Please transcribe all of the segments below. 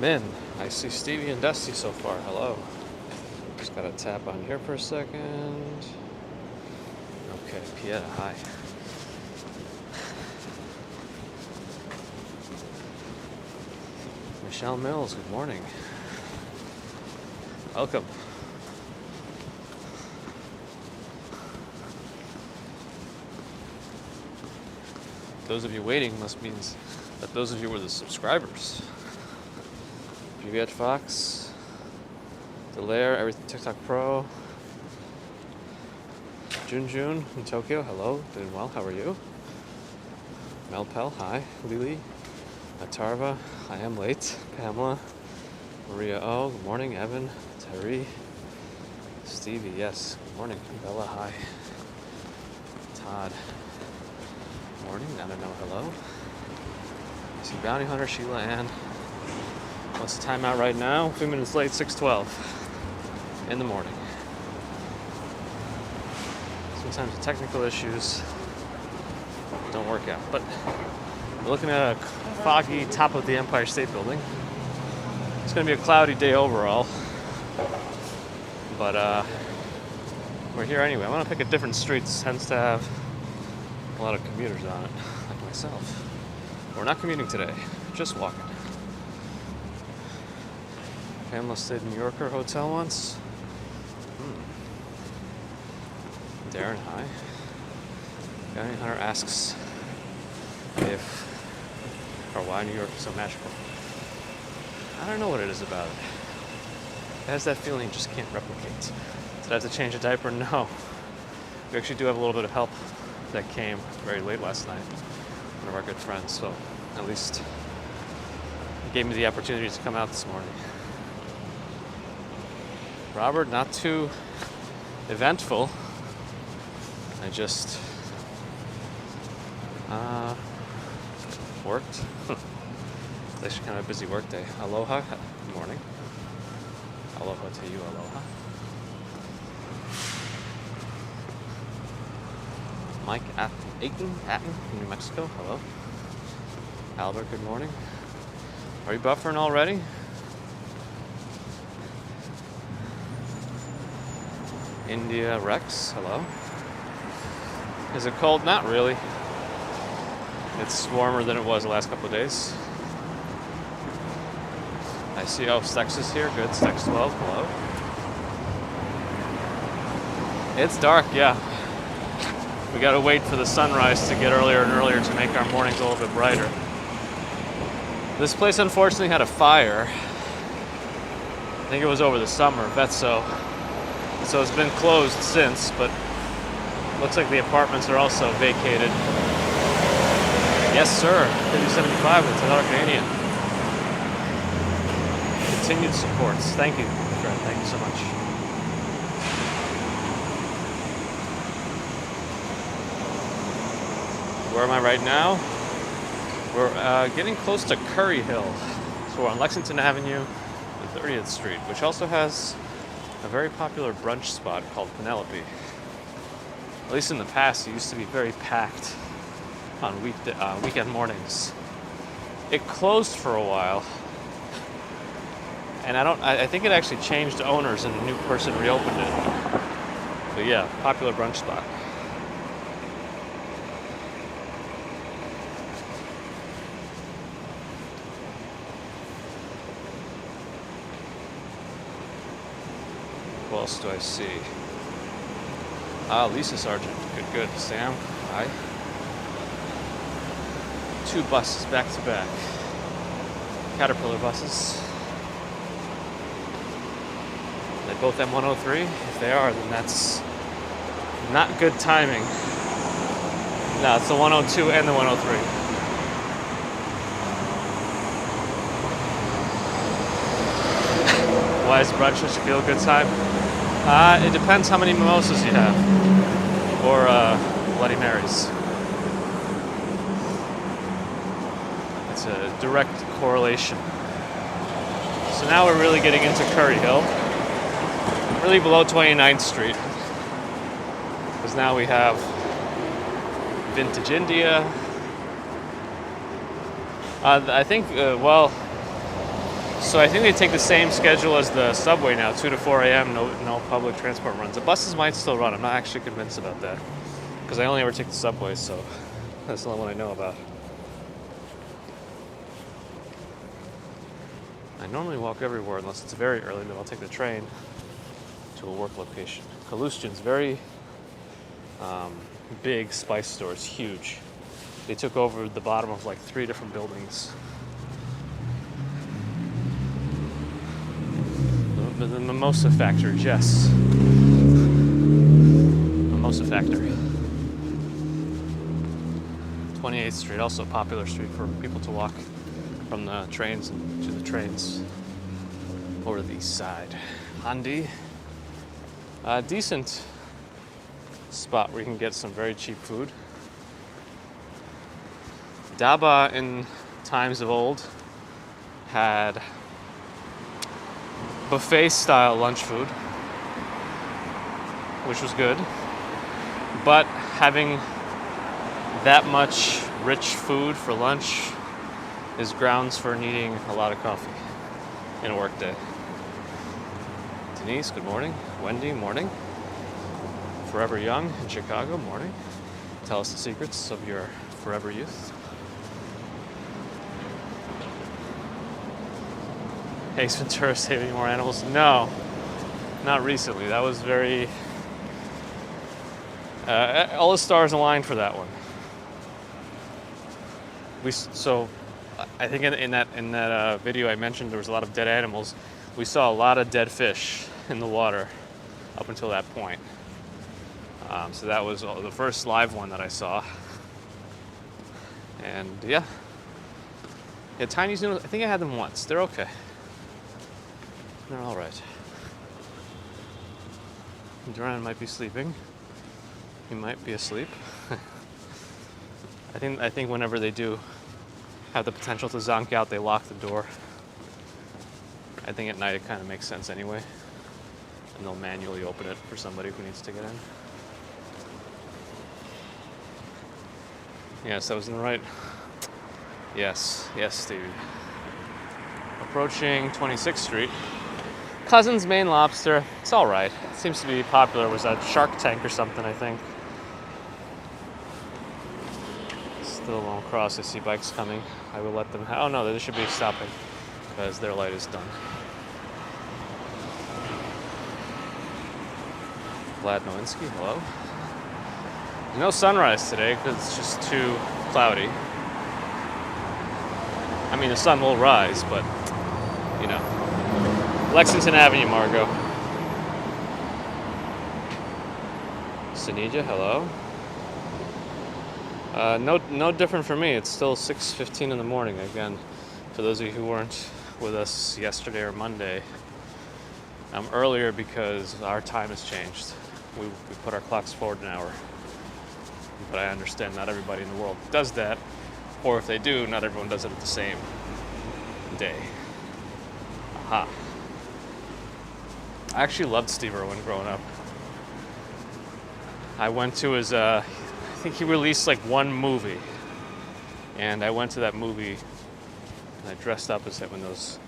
in. I see Stevie and Dusty so far. Hello. Just gotta tap on here for a second. Okay, Pieta, hi. Michelle Mills, good morning. Welcome. Those of you waiting must mean that those of you were the subscribers. Juliet Fox, Delaire, Everything TikTok Pro, Junjun in Tokyo, hello, doing well, how are you? Melpel, hi, Lily, Atarva, I am late, Pamela, Maria O, good morning, Evan, Terry, Stevie, yes, good morning, Bella, hi, Todd, good morning, I don't know, hello, I see Bounty Hunter, Sheila Ann. What's the time out right now? 2 minutes late, 6:12 in the morning. Sometimes the technical issues don't work out. But we're looking at a foggy top of the Empire State Building. It's going to be a cloudy day overall. But we're here anyway. I want to pick a different street that tends to have a lot of commuters on it, like myself. We're not commuting today, just walking. Pamela stayed in New Yorker hotel once. Darren, hi. Bounty Hunter asks if or why New York is so magical. I don't know what it is about it. It has that feeling you just can't replicate. Did I have to change a diaper? No. We actually do have a little bit of help that came very late last night. One of our good friends, so at least it gave me the opportunity to come out this morning. Robert, not too eventful. I just worked. It's actually kind of a busy work day. Aloha, good morning. Aloha to you, aloha. Mike Atten from New Mexico, hello. Albert, good morning. Are you buffering already? India Rex, hello. Is it cold? Not really. It's warmer than it was the last couple of days. I see, Stex is here. Good, Stex 12, hello. It's dark, yeah. We gotta wait for the sunrise to get earlier and earlier to make our mornings a little bit brighter. This place unfortunately had a fire. I think it was over the summer, Vetso. So it's been closed since, but looks like the apartments are also vacated. Yes, sir. 5075 with $10 Canadian. Continued supports. Thank you, friend. Thank you so much. Where am I right now? We're getting close to Curry Hill. So we're on Lexington Avenue and 30th Street, which also has a very popular brunch spot called Penelope. At least in the past, it used to be very packed on weekend mornings. It closed for a while, and I think it actually changed owners and a new person reopened it. But yeah, popular brunch spot. What else do I see? Lisa Sargent. Good. Sam, hi. 2 buses back to back. Caterpillar buses. Are they both M103? If they are, then that's not good timing. No, it's the 102 and the 103. Why is brunch such a feel-good time? It depends how many mimosas you have, or Bloody Marys. It's a direct correlation. So now we're really getting into Curry Hill, really below 29th Street, because now we have Vintage India. I think, So I think they take the same schedule as the subway now, 2 to 4 a.m., no public transport runs. The buses might still run. I'm not actually convinced about that because I only ever take the subway, so that's the only one I know about. I normally walk everywhere unless it's very early, then I'll take the train to a work location. Kalustyan's very big spice store. It's huge. They took over the bottom of like 3 different buildings. The mimosa factory, yes. Mimosa factory. 28th Street, also a popular street for people to walk from the trains and to the trains over to the east side. Handy. Decent spot where you can get some very cheap food. Daba in times of old had buffet style lunch food, which was good, but having that much rich food for lunch is grounds for needing a lot of coffee in a work day. Denise, good morning. Wendy, morning. Forever Young in Chicago, morning. Tell us the secrets of your forever youth. Ace Ventura saving more animals? No, not recently. That was very... all the stars aligned for that one. So I think in that video I mentioned there was a lot of dead animals. We saw a lot of dead fish in the water up until that point. So that was the first live one that I saw. And yeah, Tiny's noodles, I think I had them once. They're okay. They're all right. Duran might be sleeping. He might be asleep. I think whenever they do have the potential to zonk out, they lock the door. I think at night it kind of makes sense anyway. And they'll manually open it for somebody who needs to get in. Yes, I was in the right. Yes, Stevie. Approaching 26th Street. Cousin's Maine Lobster. It's all right. It seems to be popular. It was a Shark Tank or something, I think. Still won't cross. I see bikes coming. I will let them. Oh no, they should be stopping because their light is done. Vlad Nowinski, hello. There's no sunrise today because it's just too cloudy. I mean, the sun will rise, but you know. Lexington Avenue, Margot. Sanija, hello. No different for me. It's still 6:15 in the morning. Again, for those of you who weren't with us yesterday or Monday, I'm earlier because our time has changed. We put our clocks forward an hour. But I understand not everybody in the world does that, or if they do, not everyone does it at the same day. Aha. I actually loved Steve Irwin growing up. I went to his, I think he released like one movie. And I went to that movie and I dressed up as him in those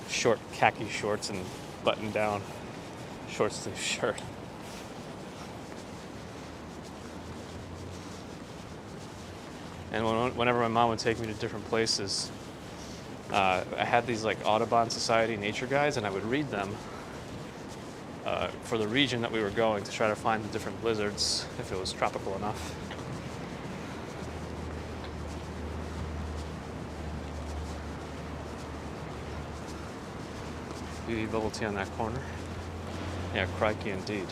short khaki shorts and button down short sleeve shirt. And whenever my mom would take me to different places, I had these like Audubon Society nature guides and I would read them for the region that we were going to try to find the different blizzards if it was tropical enough. BB bubble tea on that corner. Yeah, crikey indeed.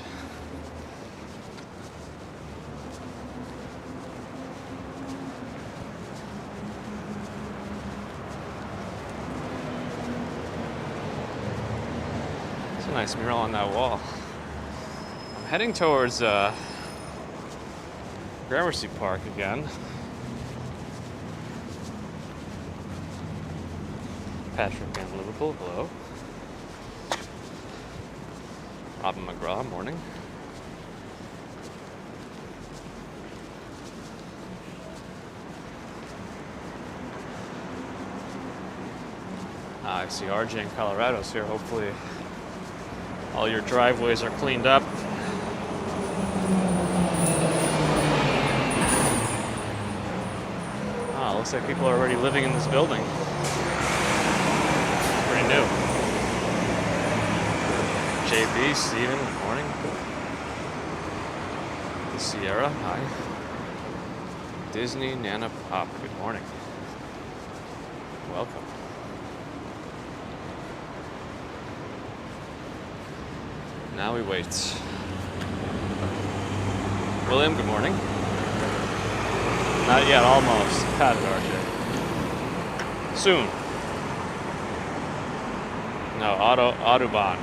It's a nice mural on that wall. I'm heading towards Gramercy Park again. Patrick and Liverpool, hello. Robin McGraw, morning. I see RJ in Colorado's here. Hopefully all your driveways are cleaned up. Ah, looks like people are already living in this building. Pretty new. JB, Steven, good morning. Sierra, hi. Disney, Nana Pop, good morning. Welcome. Now we wait. William, good morning. Not yet, almost. Got it, RJ. Soon. No, Autobahn.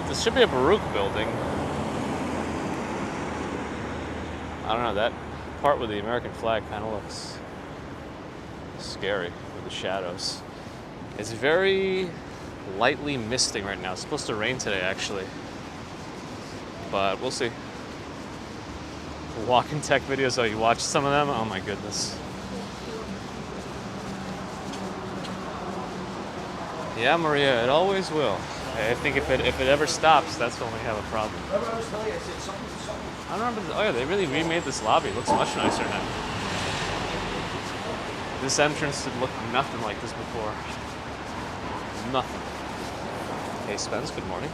This should be a Baruch building. I don't know, that part with the American flag kind of looks scary with the shadows. It's very lightly misting right now. It's supposed to rain today, actually. But we'll see. Walking tech videos, oh, you watched some of them? Oh my goodness. Yeah, Maria, it always will. I think if it ever stops, that's when we have a problem. Remember I was telling you, I said something. I don't remember. Oh yeah, they really remade this lobby. It looks much nicer now. This entrance did look nothing like this before. Nothing. Hey Spence, good morning.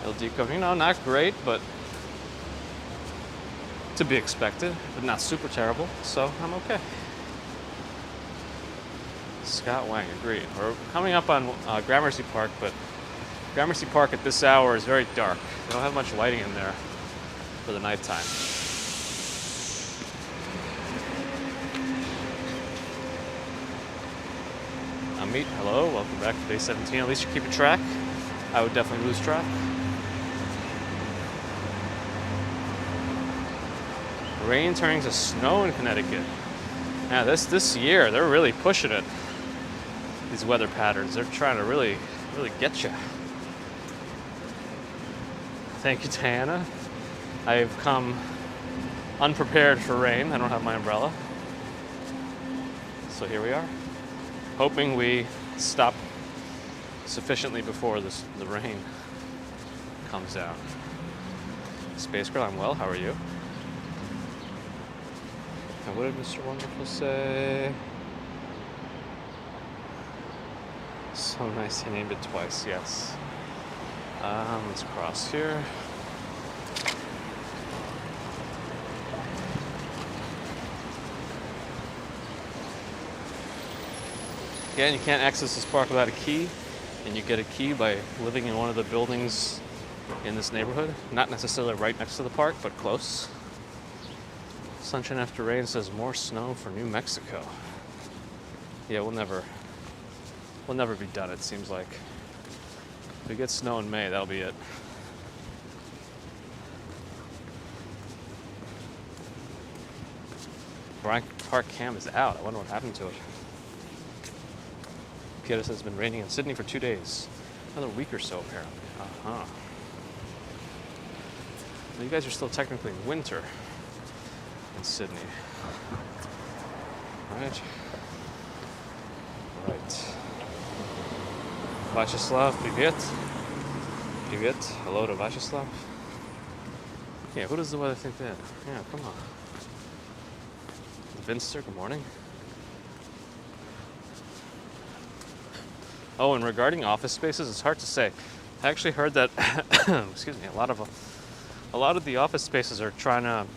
LD covering, no, not great, but to be expected, but not super terrible, so I'm okay. Scott Wang, agreed. We're coming up on Gramercy Park, but Gramercy Park at this hour is very dark. They don't have much lighting in there for the nighttime. Amit, hello, welcome back to day 17. At least you're keeping track. I would definitely lose track. Rain turning to snow in Connecticut. Yeah, this year they're really pushing it. These weather patterns, they're trying to really get you. Thank you, Diana. I've come unprepared for rain. I don't have my umbrella. So here we are, hoping we stop sufficiently before the rain comes down. Space Girl, I'm well. How are you? And what did Mr. Wonderful say? So nice, he named it twice, yes. Let's cross here. Again, you can't access this park without a key, and you get a key by living in one of the buildings in this neighborhood. Not necessarily right next to the park, but close. Sunshine after rain says more snow for New Mexico. Yeah, we'll never be done, it seems like. If we get snow in May, that'll be it. Bryant Park Cam is out. I wonder what happened to it. Peter says it's been raining in Sydney for 2 days. Another week or so, apparently. Uh-huh. Well, you guys are still technically in winter in Sydney. Right. Vyacheslav, привет. Привет. Hello to Vyacheslav. Yeah, who does the weather think that? Yeah, come on. Vinster, good morning. Oh, and regarding office spaces, it's hard to say. I actually heard that, excuse me, a lot of the office spaces are trying to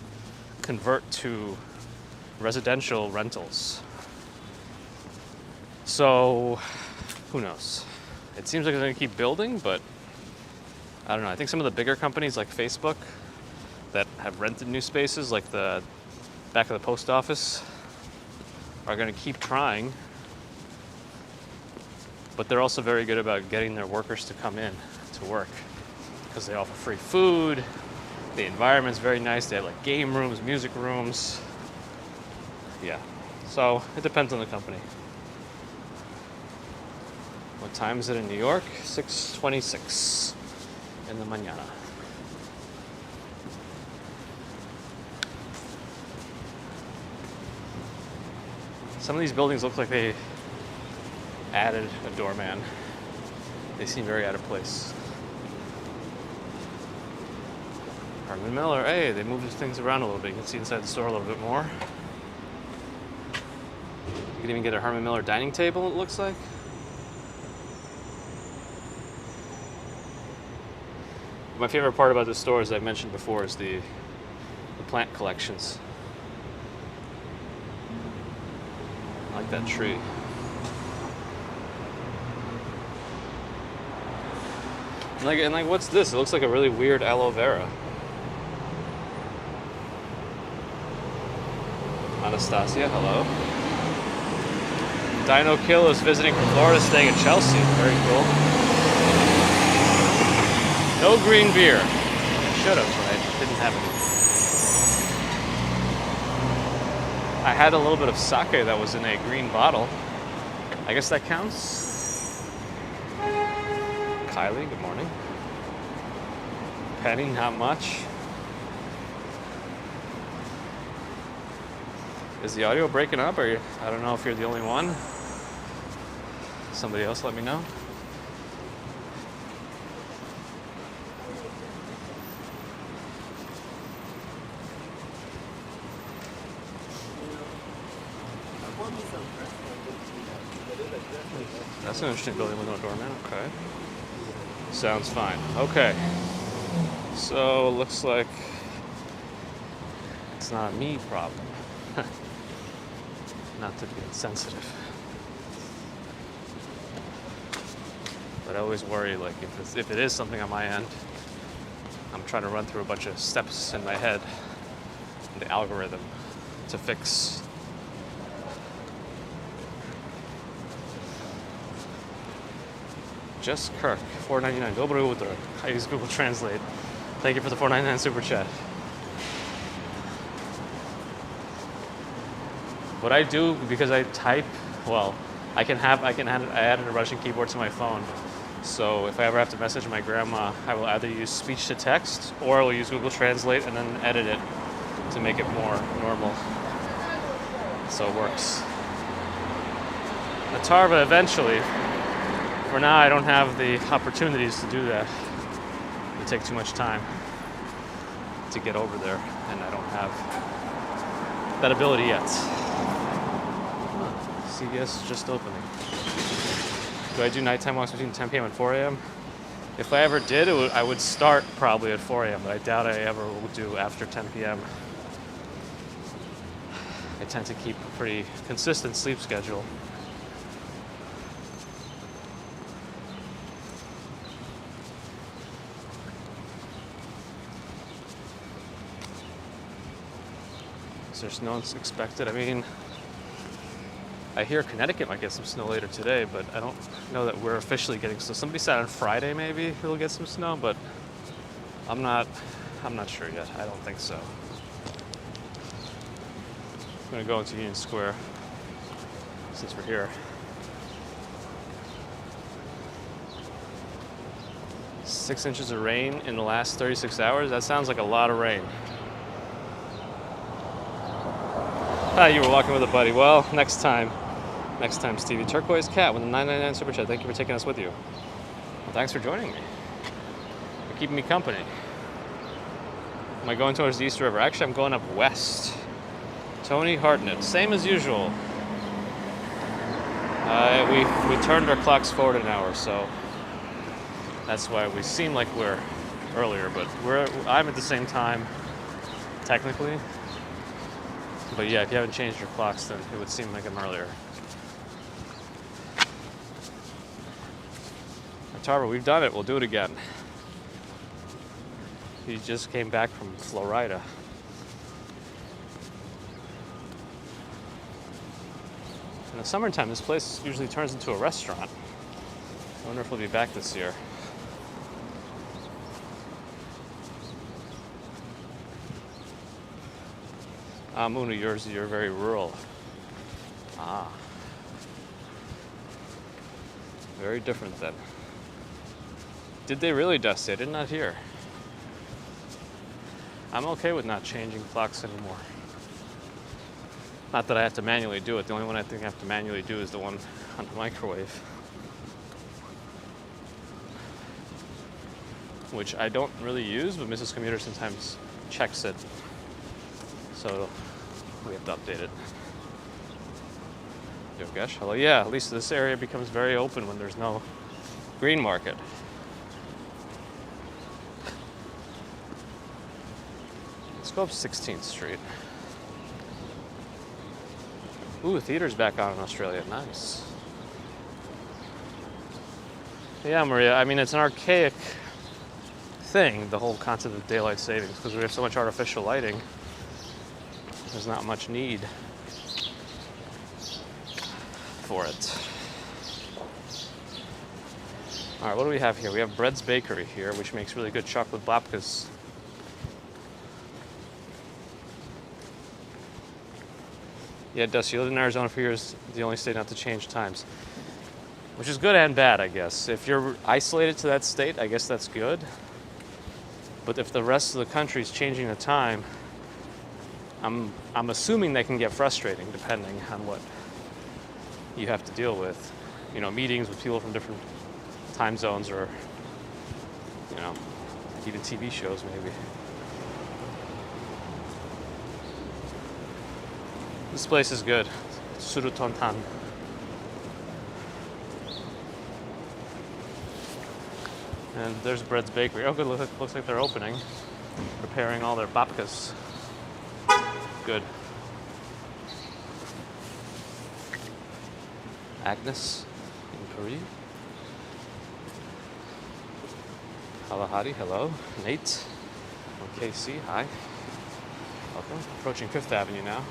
convert to residential rentals. So, who knows? It seems like they're going to keep building, but I don't know. I think some of the bigger companies like Facebook that have rented new spaces, like the back of the post office, are going to keep trying. But they're also very good about getting their workers to come in to work because they offer free food. The environment's very nice. They have like game rooms, music rooms. Yeah, so it depends on the company. What time is it in New York? 6:26 in the mañana. Some of these buildings look like they added a doorman. They seem very out of place. Herman Miller, hey, they moved things around a little bit. You can see inside the store a little bit more. You can even get a Herman Miller dining table, it looks like. My favorite part about this store, as I mentioned before, is the plant collections. I like that tree. And like, what's this? It looks like a really weird aloe vera. Anastasia, hello. Dino Kill is visiting from Florida, staying in Chelsea. Very cool. No green beer. Should have, but I didn't have any. I had a little bit of sake that was in a green bottle. I guess that counts. Kylie, good morning. Penny, not much. Is the audio breaking up, or I don't know if you're the only one. Somebody else let me know. That's an interesting building with no doorman. Okay. Sounds fine. Okay. So, looks like it's not a me problem. Not to be insensitive. But I always worry, like, if it is something on my end, I'm trying to run through a bunch of steps in my head, the algorithm, to fix. Just Kirk, $4.99. Dobro utro. I use Google Translate. Thank you for the $4.99 super chat. What I do, because I type, well, I added a Russian keyboard to my phone. So if I ever have to message my grandma, I will either use speech to text or I will use Google Translate and then edit it to make it more normal. So it works. Natarva eventually. For now, I don't have the opportunities to do that. It would take too much time to get over there, and I don't have that ability yet. CVS is just opening. Do I do nighttime walks between 10 p.m. and 4 a.m.? If I ever did, I would start probably at 4 a.m., but I doubt I ever will do after 10 p.m. I tend to keep a pretty consistent sleep schedule. Is there snow expected? I mean, I hear Connecticut might get some snow later today, but I don't know that we're officially getting snow. Somebody said on Friday maybe we'll get some snow, but I'm not sure yet. I don't think so. I'm gonna go into Union Square since we're here. 6 inches of rain in the last 36 hours? That sounds like a lot of rain. You were walking with a buddy. Well, next time, Stevie. Turquoise Cat with a $9.99 super chat. Thank you for taking us with you. Well, thanks for joining me. You're keeping me company. Am I going towards the East River? Actually, I'm going up west. Tony Hartnett, same as usual. We turned our clocks forward an hour, so that's why we seem like we're earlier, but I'm at the same time, technically. But yeah, if you haven't changed your clocks, then it would seem like I'm earlier. Tarver, we've done it. We'll do it again. He just came back from Florida. In the summertime, this place usually turns into a restaurant. I wonder if we'll be back this year. Muna, you're very rural. Ah. Very different then. Did they really, Dusty? I did not hear. I'm okay with not changing clocks anymore. Not that I have to manually do it. The only one I think I have to manually do is the one on the microwave, which I don't really use, but Mrs. Commuter sometimes checks it, so we have to update it. Yogesh, hello. Yeah, at least this area becomes very open when there's no green market. Let's go up 16th Street. Ooh, the theater's back on in Australia. Nice. Yeah, Maria, I mean, it's an archaic thing, the whole concept of daylight savings, because we have so much artificial lighting. There's not much need for it. All right, what do we have here? We have Bread's Bakery here, which makes really good chocolate babkas. Yeah, Dusty, you lived in Arizona for years, the only state not to change times. Which is good and bad, I guess. If you're isolated to that state, I guess that's good. But if the rest of the country is changing the time, I'm assuming that can get frustrating depending on what you have to deal with. You know, meetings with people from different time zones, or, you know, even TV shows maybe. This place is good. Surutontan. And there's Bread's Bakery. Oh, good. Looks like they're opening. Preparing all their babkas. Good. Agnes in Peru. Kalahari, hello. Nate. KC, hi. Welcome. Approaching 5th Avenue now.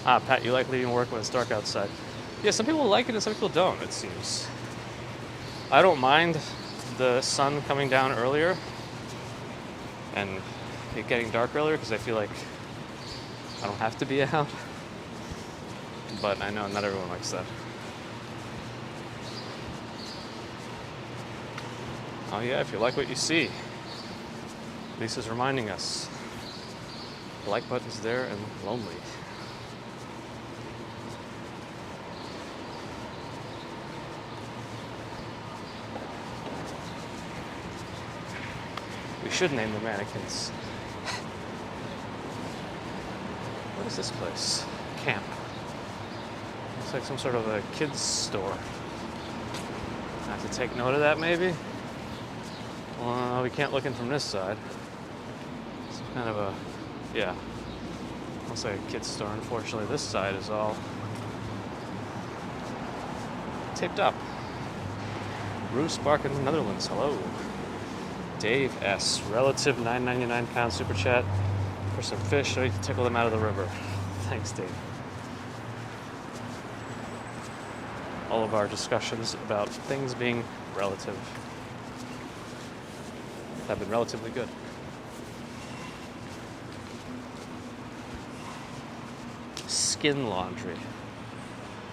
Ah, Pat, you like leaving work when it's dark outside. Yeah, some people like it and some people don't, it seems. I don't mind the sun coming down earlier and it getting dark earlier because I feel like I don't have to be out. But I know not everyone likes that. Oh yeah, if you like what you see. Lisa's reminding us. The like button's there and lonely. We should name the mannequins. What is this place? Camp. Looks like some sort of a kids store. I have to take note of that maybe? Well, we can't look in from this side. It's kind of a, yeah. Looks like a kids store. Unfortunately, this side is all taped up. Bruce Bark in the Netherlands, hello. Dave S. Relative £9.99 super chat for some fish so you can tickle them out of the river. Thanks, Dave. All of our discussions about things being relative have been relatively good. Skin laundry.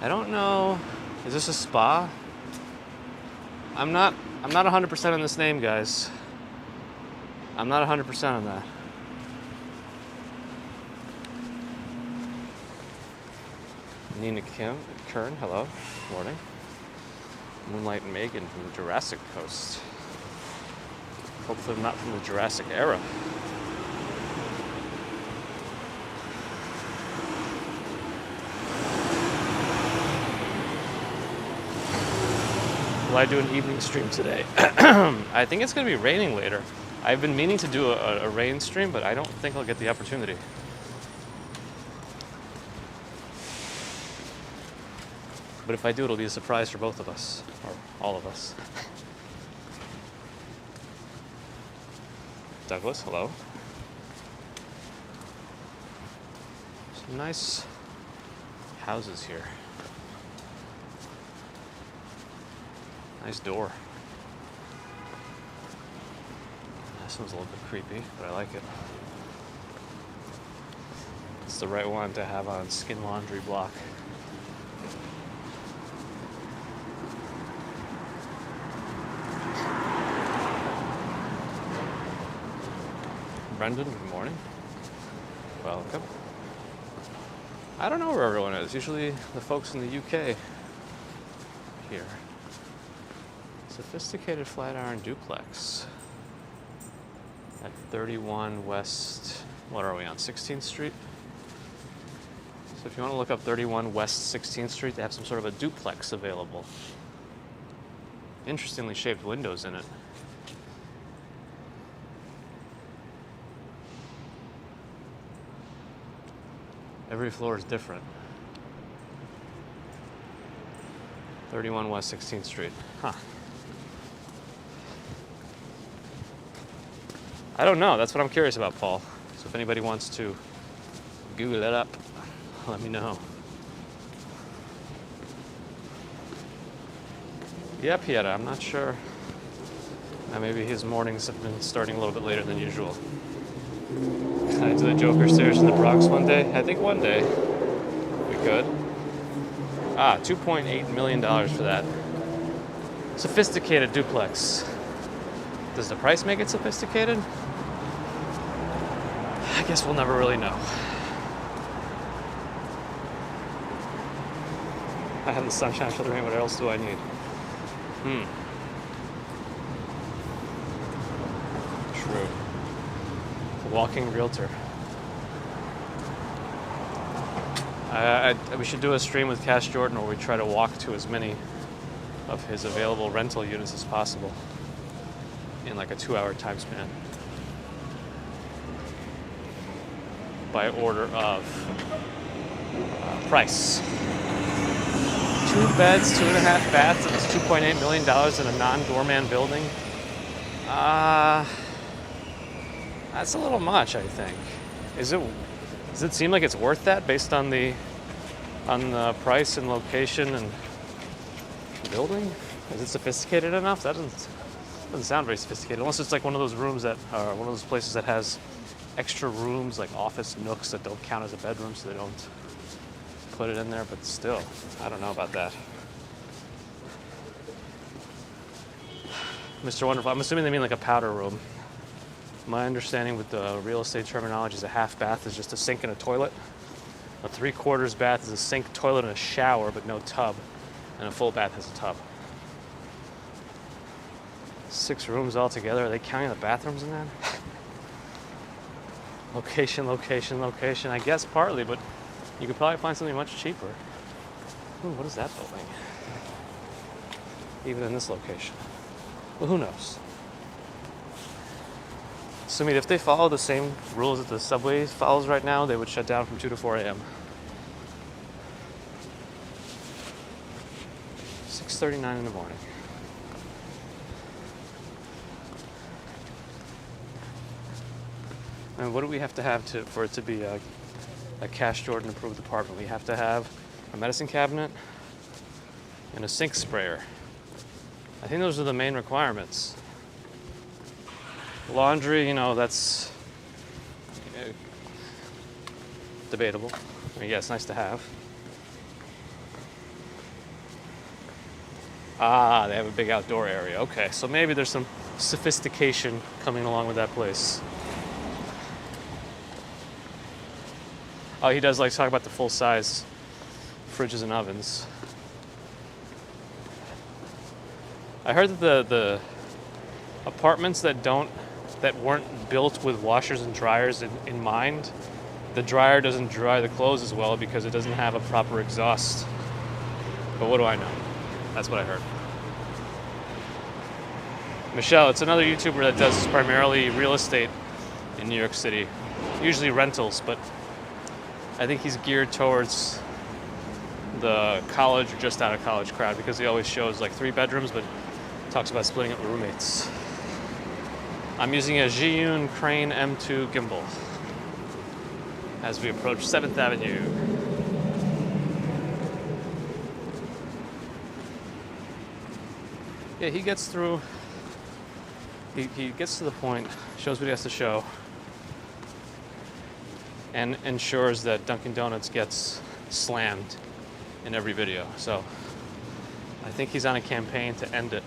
I don't know. Is this a spa? I'm not 100% on this name, guys. I'm not 100% on that. Nina Kern, hello. Morning. Moonlight Megan from the Jurassic Coast. Hopefully not from the Jurassic era. Will I do an evening stream today? I think it's going to be raining later. I've been meaning to do a rain stream, but I don't think I'll get the opportunity. But if I do, it'll be a surprise for both of us, or all of us. Douglas, hello. Some nice houses here. Nice door. This one's a little bit creepy, but I like it. It's the right one to have on skin laundry block. Brendan, good morning. Welcome. I don't know where everyone is. Usually the folks in the UK here. Sophisticated flat iron duplex at 31 West, what are we on, 16th Street? So if you want to look up 31 West 16th Street, they have some sort of a duplex available. Interestingly shaped windows in it. Every floor is different. 31 West 16th Street. Huh. I don't know. That's what I'm curious about, Paul. So if anybody wants to Google it up, let me know. Yeah, Pieta, I'm not sure. Maybe his mornings have been starting a little bit later than usual. Can I do the Joker stairs in the Bronx one day? I think one day we could. $2.8 million for that. Sophisticated duplex. Does the price make it sophisticated? I guess we'll never really know. I have the sunshine for the rain. What else do I need? True. The walking realtor. We should do a stream with Cash Jordan where we try to walk to as many of his available rental units as possible in like a 2-hour time span. By order of price. 2 beds, 2.5 baths, and it's $2.8 million in a non-doorman building. That's a little much, I think. Does it seem like it's worth that based on the price and location and building? Is it sophisticated enough? That doesn't sound very sophisticated, unless it's like one of those rooms that are one of those places that has extra rooms, like office nooks that don't count as a bedroom, so they don't put it in there. But still, I don't know about that. Mr. Wonderful, I'm assuming they mean like a powder room. My understanding with the real estate terminology is a half bath is just a sink and a toilet. A 3/4 bath is a sink, toilet, and a shower, but no tub. And a full bath has a tub. 6 rooms altogether. Are they counting the bathrooms in that? Location, location, location. I guess partly, but you could probably find something much cheaper. Ooh, what is that building? Even in this location. Well, who knows? So, I mean, if they follow the same rules that the subway follows right now, they would shut down from 2 to 4 a.m. 6:39 in the morning. And what do we have to have for it to be a Cash Jordan approved apartment? We have to have a medicine cabinet and a sink sprayer. I think those are the main requirements. Laundry, that's debatable. I mean, yeah, it's nice to have. They have a big outdoor area. Okay, so maybe there's some sophistication coming along with that place. Oh, he does like talk about the full-size fridges and ovens. I heard that the apartments that weren't built with washers and dryers in mind, the dryer doesn't dry the clothes as well because it doesn't have a proper exhaust. But what do I know? That's what I heard. Michelle, it's another YouTuber that does primarily real estate in New York City. Usually rentals, but I think he's geared towards the college or just out of college crowd because he always shows like 3 bedrooms, but talks about splitting up with roommates. I'm using a Zhiyun Crane M2 gimbal as we approach 7th Avenue. Yeah, he gets through. He gets to the point, shows what he has to show, and ensures that Dunkin' Donuts gets slammed in every video. So I think he's on a campaign to end it.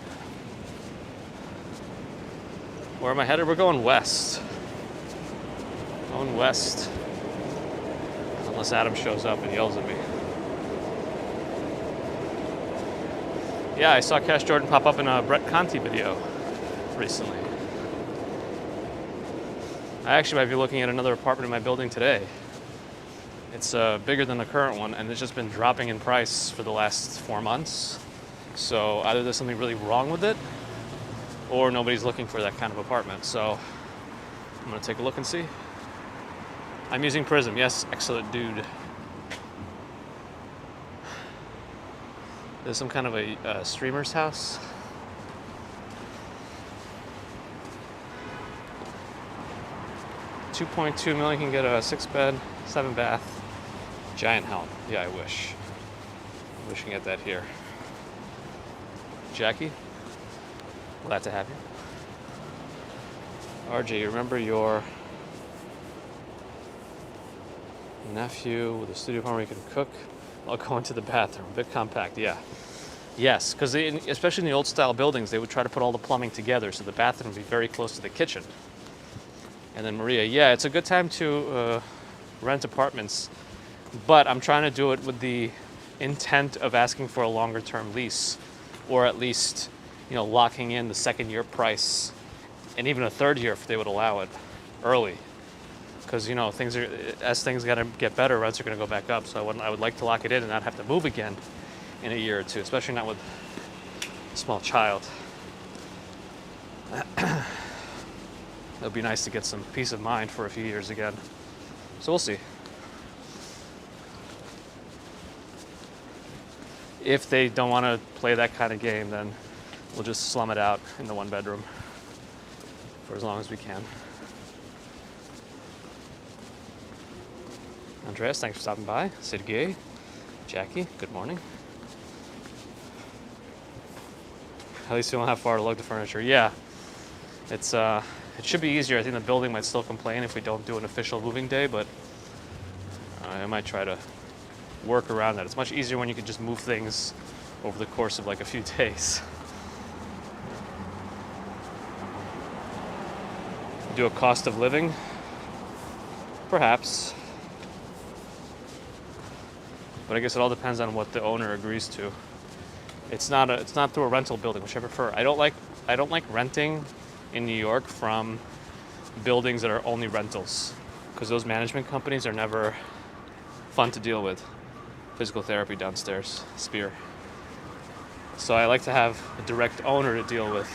Where am I headed? We're going west. Going west. Unless Adam shows up and yells at me. Yeah, I saw Cash Jordan pop up in a Brett Conti video recently. I actually might be looking at another apartment in my building today. It's bigger than the current one, and it's just been dropping in price for the last 4 months. So either there's something really wrong with it, or nobody's looking for that kind of apartment. So I'm gonna take a look and see. I'm using Prism. Yes, excellent dude. There's some kind of a streamer's house. $2.2 million can get a 6-bed, 7-bath, giant home. Yeah, I wish. I wish I could get that here. Jackie, glad to have you. RJ, you remember your nephew with a studio apartment where you can cook? I'll go into the bathroom. A bit compact, yeah. Yes, because especially in the old style buildings, they would try to put all the plumbing together, so the bathroom would be very close to the kitchen. And then Maria, yeah, it's a good time to rent apartments, but I'm trying to do it with the intent of asking for a longer term lease, or at least, locking in the 2nd-year price, and even a 3rd year if they would allow it early. Because as things gotta get better, rents are gonna go back up. So I would like to lock it in and not have to move again in a year or two, especially not with a small child. It would be nice to get some peace of mind for a few years again. So we'll see. If they don't want to play that kind of game, then we'll just slum it out in the 1-bedroom for as long as we can. Andreas, thanks for stopping by. Sergey, Jackie, good morning. At least we won't have far to lug the furniture. Yeah, it should be easier. I think the building might still complain if we don't do an official moving day, but I might try to work around that. It's much easier when you can just move things over the course of like a few days. Do a cost of living? Perhaps. But I guess it all depends on what the owner agrees to. It's not through a rental building, which I prefer. I don't like renting in New York from buildings that are only rentals, because those management companies are never fun to deal with. Physical therapy downstairs, Spear. So I like to have a direct owner to deal with.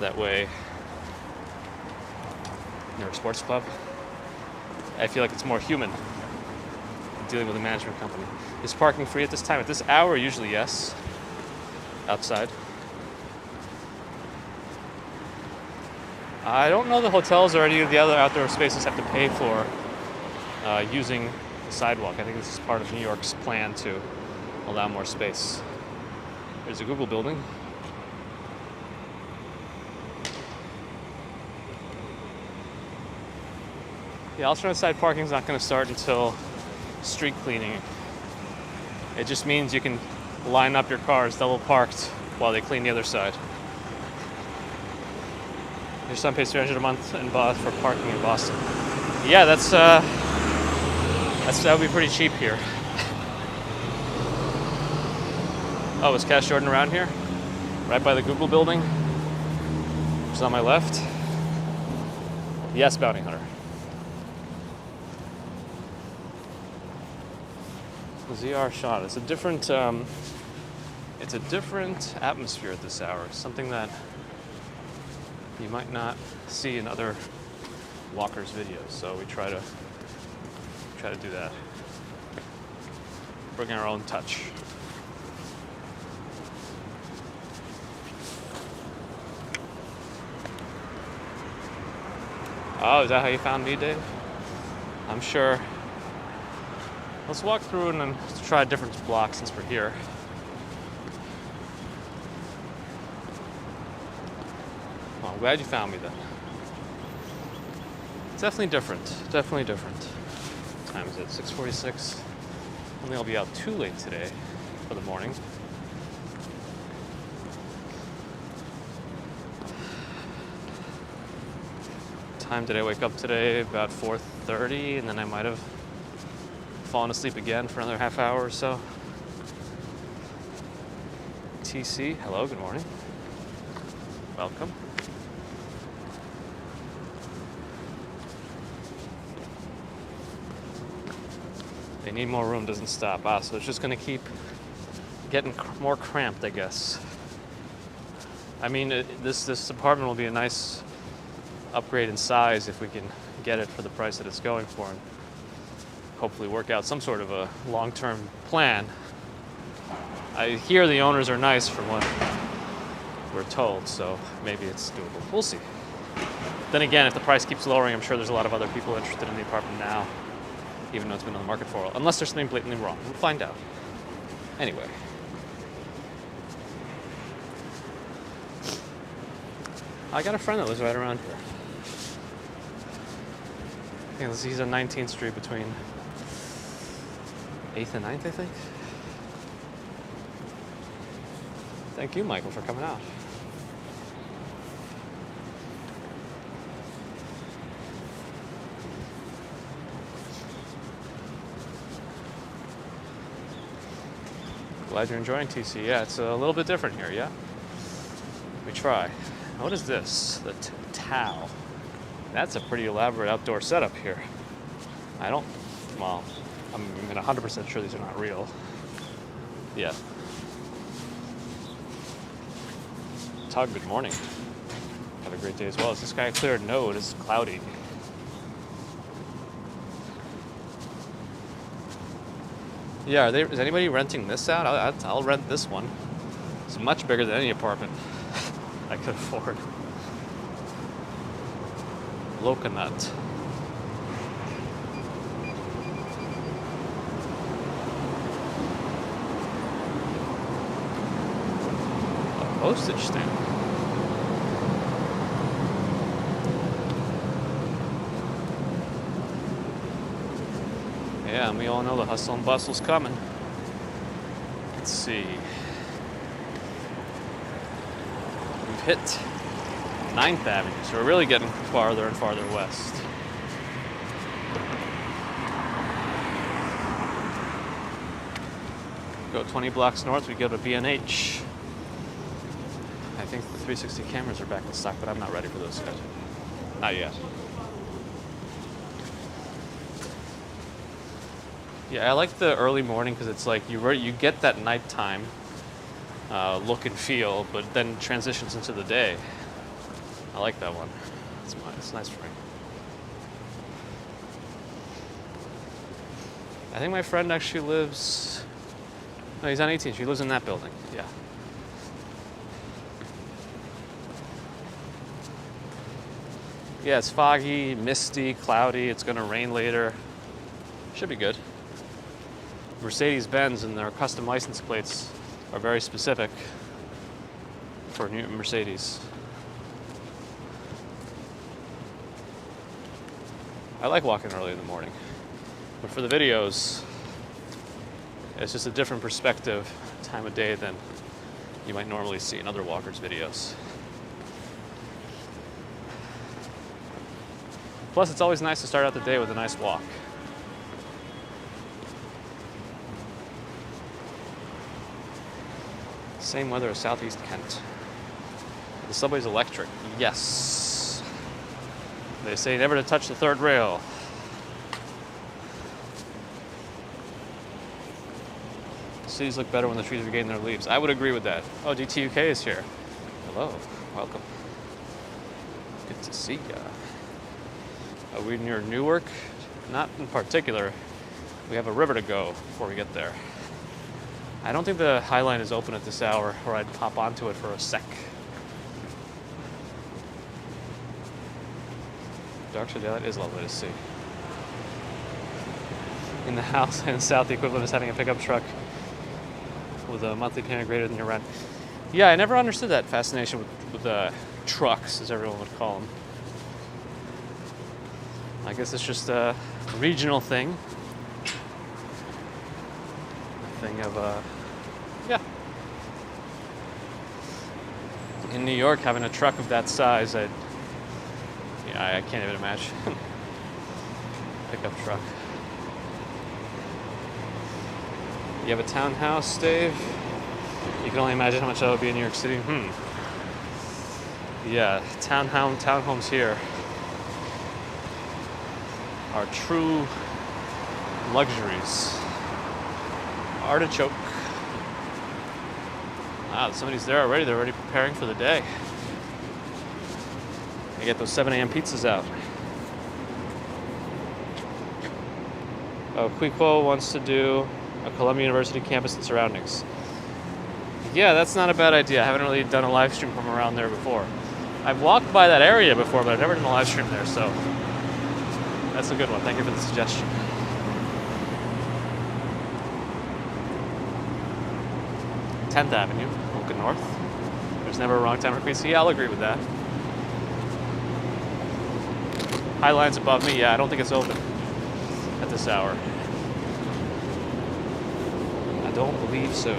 That way, near a sports club, I feel like it's more human dealing with a management company. Is parking free at this time? At this hour, usually yes. Outside. I don't know the hotels or any of the other outdoor spaces have to pay for using the sidewalk. I think this is part of New York's plan to allow more space. There's a Google building. The alternate side parking is not going to start until street cleaning. It just means you can line up your cars double parked while they clean the other side. Your son pays $300 a month in for parking in Boston. Yeah, that would be pretty cheap here. Oh, is Cash Jordan around here? Right by the Google building, which is on my left. Yes, Bounty Hunter. ZR shot. It's a different atmosphere at this hour. Something that you might not see in other walkers' videos. So we try to do that. Bring our own touch. Oh, is that how you found me, Dave? I'm sure. Let's walk through and then try a different block since we're here. Well, I'm glad you found me then. It's definitely different. Definitely different. What time is it? 6:46. I don't think I'll be out too late today for the morning. time did I wake up today? About 4:30, and then I might have fallen asleep again for another half hour or so. TC, hello, good morning. Welcome. They need more room, doesn't stop. So it's just gonna keep getting more cramped, I guess. I mean, this apartment will be a nice upgrade in size if we can get it for the price that it's going for, and hopefully work out some sort of a long-term plan. I hear the owners are nice from what we're told, so maybe it's doable. We'll see. Then again, if the price keeps lowering, I'm sure there's a lot of other people interested in the apartment now, even though it's been on the market for a while. Unless there's something blatantly wrong. We'll find out. Anyway. I got a friend that lives right around here. I think he's on 19th Street between 8th and 9th, I think. Thank you, Michael, for coming out. Glad you're enjoying TC. Yeah, it's a little bit different here, yeah? We try. What is this? The Tao. That's a pretty elaborate outdoor setup here. I'm 100% sure these are not real. Yeah. Tug, good morning. Have a great day as well. Is this guy cleared? No, it is cloudy. Yeah, is anybody renting this out? I'll rent this one. It's much bigger than any apartment I could afford. Loconet. A postage stamp. Yeah, and we all know the hustle and bustle's coming. Let's see. We've hit 9th Avenue, so we're really getting farther and farther west. Go 20 blocks north, we go to B&H. I think the 360 cameras are back in stock, but I'm not ready for those yet. Not yet. Yeah, I like the early morning because it's like you get that nighttime look and feel, but then transitions into the day. I like that one. It's nice for me. I think my friend actually lives... No, he's on 18th. He lives in that building. Yeah. Yeah, it's foggy, misty, cloudy. It's going to rain later. Should be good. Mercedes-Benz and their custom license plates are very specific for new Mercedes. I like walking early in the morning, but for the videos, it's just a different perspective, time of day than you might normally see in other walkers' videos. Plus, it's always nice to start out the day with a nice walk. Same weather as Southeast Kent. The subway's electric. Yes. They say never to touch the third rail. Cities look better when the trees regain their leaves. I would agree with that. Oh, DTUK is here. Hello. Welcome. Good to see ya. Are we near Newark? Not in particular. We have a river to go before we get there. I don't think the High Line is open at this hour, or I'd pop onto it for a sec. Dark side daylight is lovely to see. In the house and south, the equivalent is having a pickup truck with a monthly payment greater than your rent. Yeah, I never understood that fascination with trucks, as everyone would call them. I guess it's just a regional thing. A thing of, yeah. In New York, having a truck of that size, I'd Yeah, I can't even imagine. Pickup truck. You have a townhouse, Dave? You can only imagine how much that would be in New York City. Yeah, townhomes here are true luxuries. Artichoke. Wow, somebody's there already. They're already preparing for the day. I get those 7 a.m. pizzas out. Oh, Quico wants to do a Columbia University campus and surroundings. Yeah, that's not a bad idea. I haven't really done a live stream from around there before. I've walked by that area before, but I've never done a live stream there, so that's a good one. Thank you for the suggestion. Tenth Avenue, looking north. There's never a wrong time for Queens. Yeah, I'll agree with that. High Line's above me. Yeah, I don't think it's open at this hour. I don't believe so.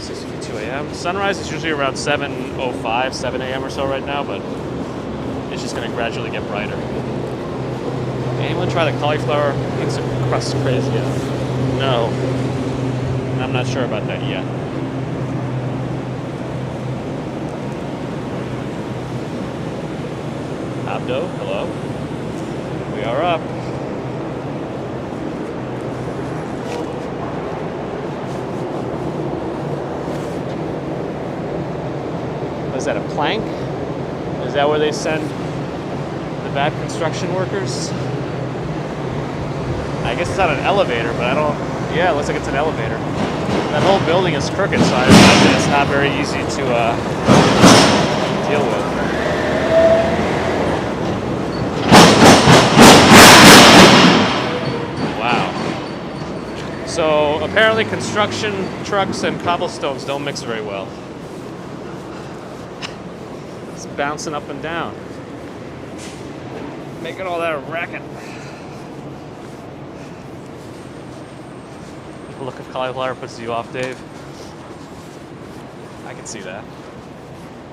6:52 a.m. Sunrise is usually around 7:05, 7 a.m. or so right now, but it's just going to gradually get brighter. Anyone try the cauliflower pizza crust crazy yet? No. I'm not sure about that yet. Abdo, hello. We are up. Is that a plank? Is that where they send the bad construction workers? I guess it's not an elevator, but I don't... Yeah, it looks like it's an elevator. That whole building is crooked, so I imagine it's not very easy to deal with. Wow. So apparently construction trucks and cobblestones don't mix very well. It's bouncing up and down. Making all that racket. The look of cauliflower puts you off, Dave. I can see that.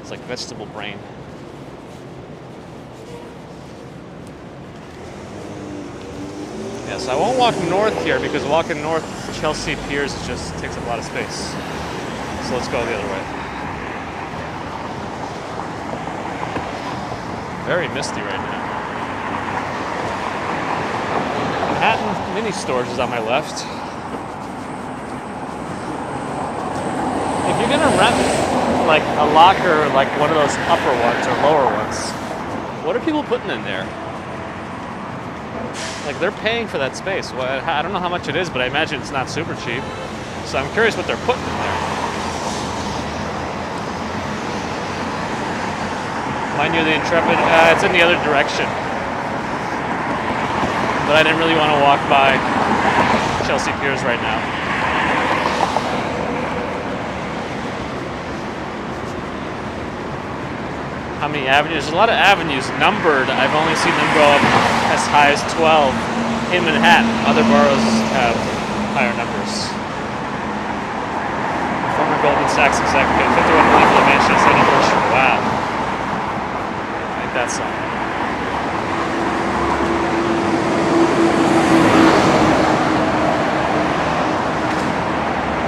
It's like vegetable brain. Yeah, so I won't walk north here because walking north Chelsea Piers just takes up a lot of space. So let's go the other way. Very misty right now. Manhattan Mini Storage is on my left. If you're gonna rent like a locker, like one of those upper ones or lower ones, what are people putting in there? Like they're paying for that space. Well, I don't know how much it is, but I imagine it's not super cheap. So I'm curious what they're putting in there. Mine near the Intrepid, it's in the other direction. But I didn't really want to walk by Chelsea Piers right now. How many avenues? There's a lot of avenues numbered. I've only seen them go up as high as 12 in Manhattan. Other boroughs have higher numbers. Former Goldman Sachs executive, 51 million for the mansion's anniversary. Wow. I think that's something.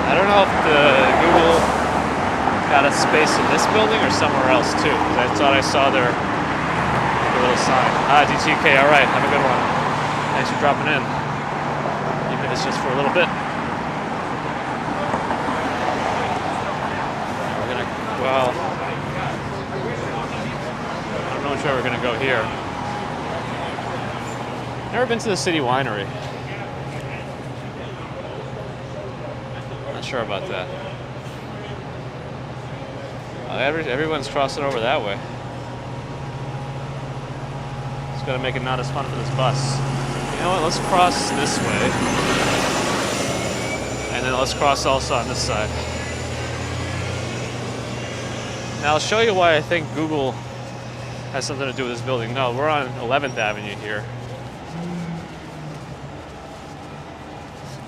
I don't know if the Google got a space in this building or somewhere else too, because I thought I saw their little sign. DTK, all right, have a good one. Thanks for dropping in, even if it's just for a little bit. We're gonna, well, I don't know which way we're gonna go here. Never been to the City Winery. Not sure about that. Everyone's crossing over that way. It's gonna make it not as fun for this bus. You know what, let's cross this way. And then let's cross also on this side. Now I'll show you why I think Google has something to do with this building. No, we're on 11th Avenue here.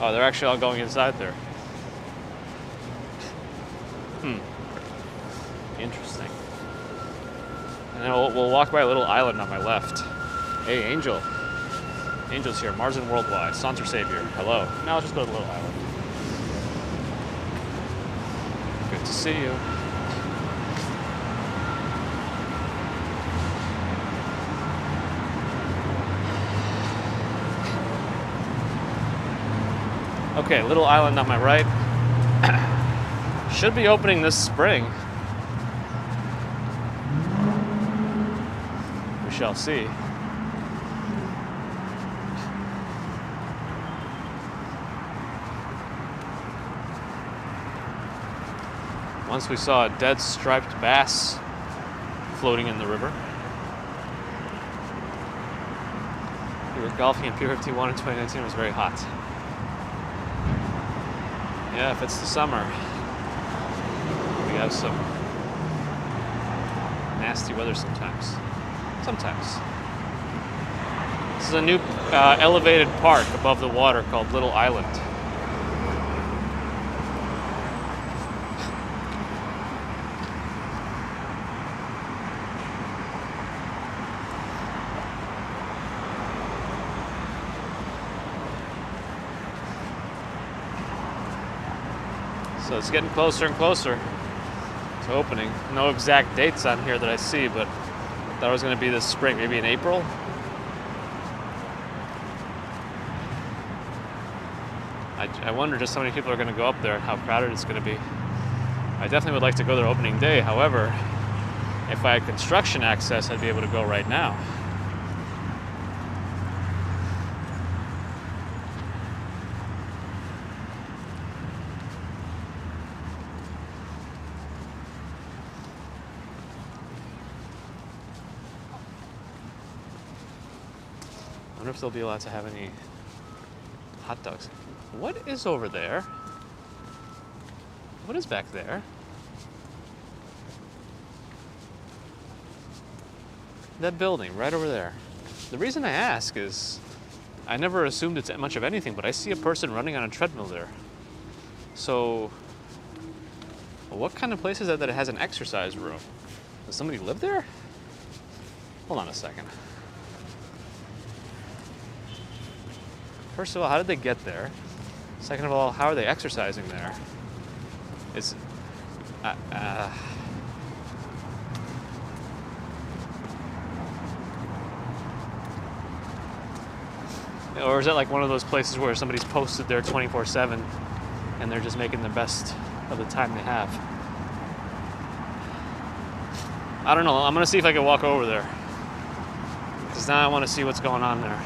Oh, they're actually all going inside there. Interesting. And then we'll walk by a little island on my left. Hey, Angel. Angel's here. Marzen Worldwide. Saunter Savior. Hello. Now let's just go to the little island. Good to see you. Okay, little island on my right. Should be opening this spring. We shall see. Once we saw a dead striped bass floating in the river. We were golfing in Pier 51 in 2019. It was very hot. Yeah, if it's the summer, we have some nasty weather sometimes. Sometimes. This is a new elevated park above the water called Little Island. So it's getting closer and closer to opening. No exact dates on here that I see, but I thought it was going to be this spring, maybe in April. I wonder just how many people are going to go up there and how crowded it's going to be. I definitely would like to go there opening day. However, if I had construction access, I'd be able to go right now. I wonder if they'll be allowed to have any hot dogs. What is over there? What is back there? That building right over there. The reason I ask is I never assumed it's much of anything, but I see a person running on a treadmill there. So what kind of place is that it has an exercise room? Does somebody live there? Hold on a second. First of all, how did they get there? Second of all, how are they exercising there? It's or is that like one of those places where somebody's posted there 24/7 and they're just making the best of the time they have? I don't know. I'm gonna see if I can walk over there, because now I want to see what's going on there.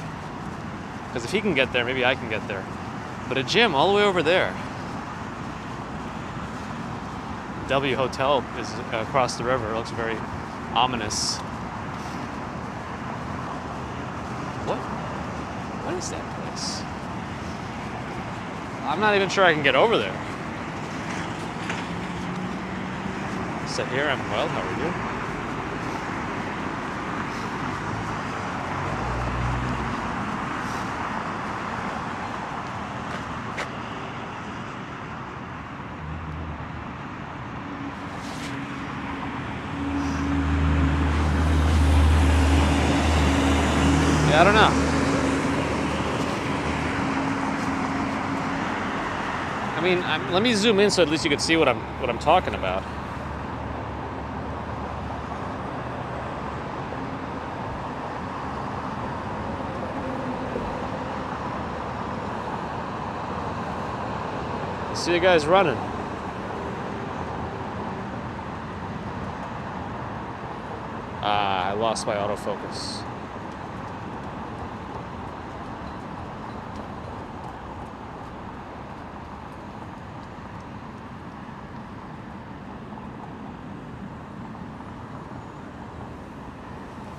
Because if he can get there, maybe I can get there. But a gym all the way over there. W Hotel is across the river. It looks very ominous. What is that place? I'm not even sure I can get over there. Sit here, I'm well. How are you? I don't know. I mean, let me zoom in so at least you can see what I'm talking about. See you guys running. I lost my autofocus.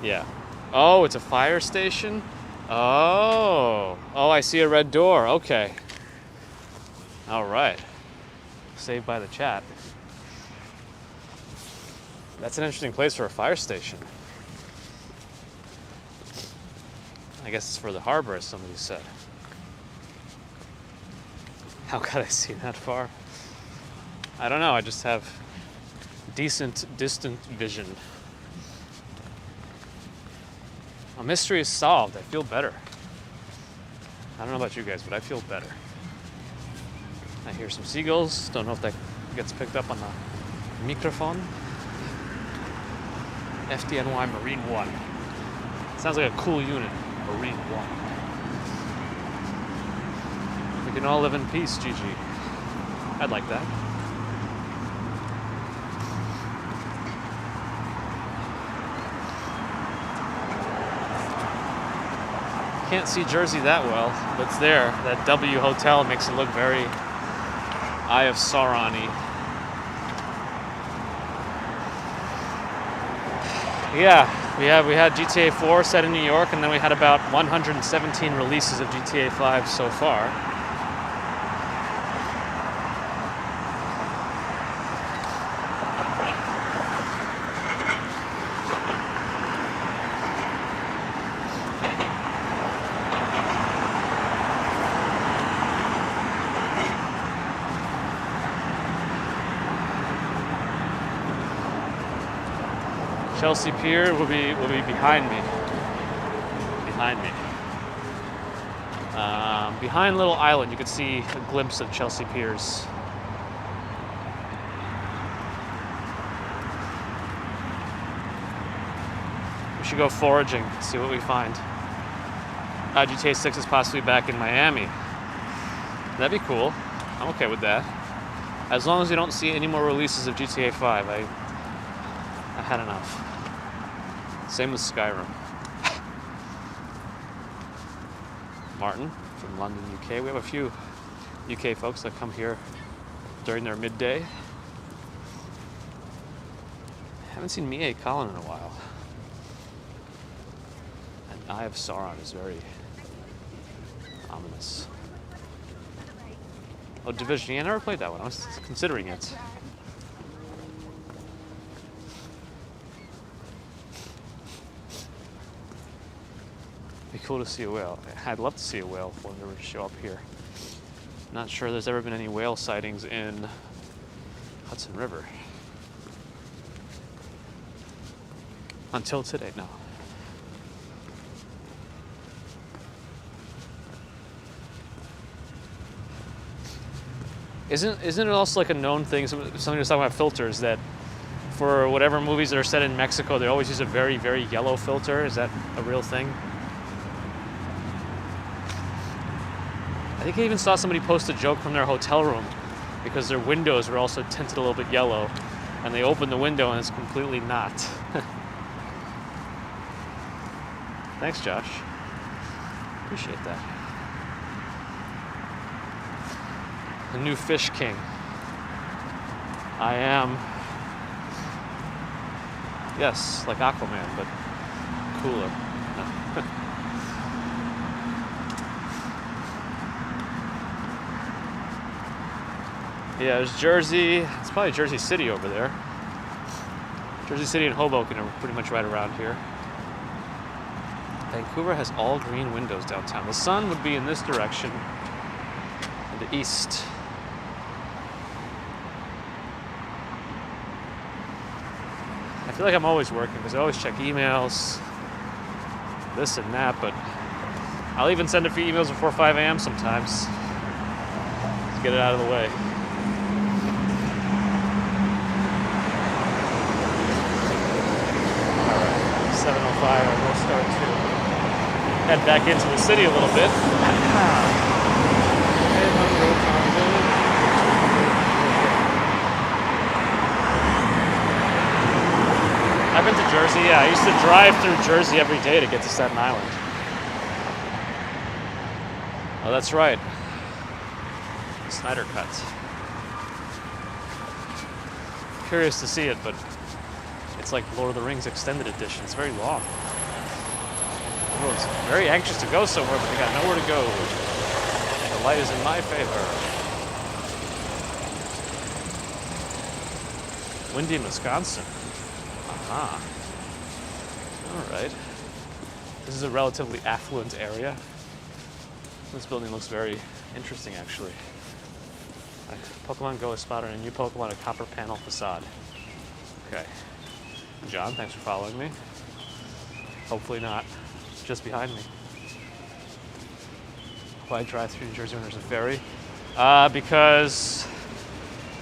Yeah. Oh, it's a fire station? Oh, I see a red door. Okay. All right. Saved by the chat. That's an interesting place for a fire station. I guess it's for the harbor, as somebody said. How could I see that far? I don't know. I just have decent distant vision. A mystery is solved. I feel better. I don't know about you guys, but I feel better. I hear some seagulls. Don't know if that gets picked up on the microphone. FDNY Marine 1. Sounds like a cool unit. Marine 1. We can all live in peace, GG. I'd like that. Can't see Jersey that well, but it's there. That W Hotel makes it look very Eye of Sauron-y. Yeah, we had GTA 4 set in New York, and then we had about 117 releases of GTA 5 so far. Chelsea Pier will be behind me. Behind Little Island, you could see a glimpse of Chelsea Piers. We should go foraging, see what we find. GTA 6 is possibly back in Miami. That'd be cool. I'm okay with that. As long as we don't see any more releases of GTA 5, I had enough. Same with Skyrim. Martin from London, UK. We have a few UK folks that come here during their midday. Haven't seen Mie Colin in a while. And Eye of Sauron is very ominous. Oh, Division. Yeah, I never played that one. I was considering it. Be cool to see a whale. I'd love to see a whale if one ever show up here. Not sure there's ever been any whale sightings in Hudson River. Until today, no. Isn't it also like a known thing, something was talking about filters, that for whatever movies that are set in Mexico, they always use a very, very yellow filter? Is that a real thing? I think I even saw somebody post a joke from their hotel room because their windows were also tinted a little bit yellow, and they opened the window and it's completely not. Thanks, Josh. Appreciate that. The new Fish King. I am, yes, like Aquaman, but cooler. Yeah, there's Jersey. It's probably Jersey City over there. Jersey City and Hoboken are pretty much right around here. Vancouver has all green windows downtown. The sun would be in this direction, in the east. I feel like I'm always working because I always check emails, this and that, but I'll even send a few emails before 5 a.m. sometimes. Let's get it out of the way. I will start to head back into the city a little bit. I've been to Jersey, yeah. I used to drive through Jersey every day to get to Staten Island. Oh, that's right. Snyder Cut. Curious to see it, but it's like Lord of the Rings Extended Edition. It's very long. Everyone's very anxious to go somewhere, but they got nowhere to go. The light is in my favor. Windy, Wisconsin. Aha. All right. This is a relatively affluent area. This building looks very interesting, actually. Pokemon Go is spotted a new Pokemon, a copper panel facade. Okay. John, thanks for following me. Hopefully not just behind me. Why drive through New Jersey when there's a ferry? Because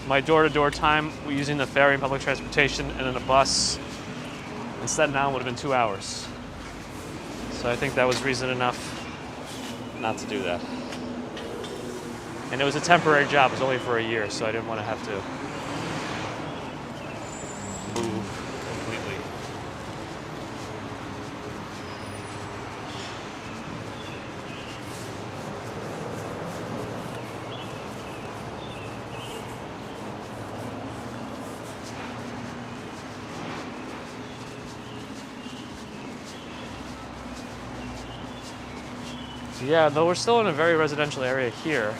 my door-to-door time using the ferry and public transportation and then a bus in Staten Island would have been 2 hours. So I think that was reason enough not to do that. And it was a temporary job. It was only for a year, so I didn't want to have to move completely. So yeah, though we're still in a very residential area here,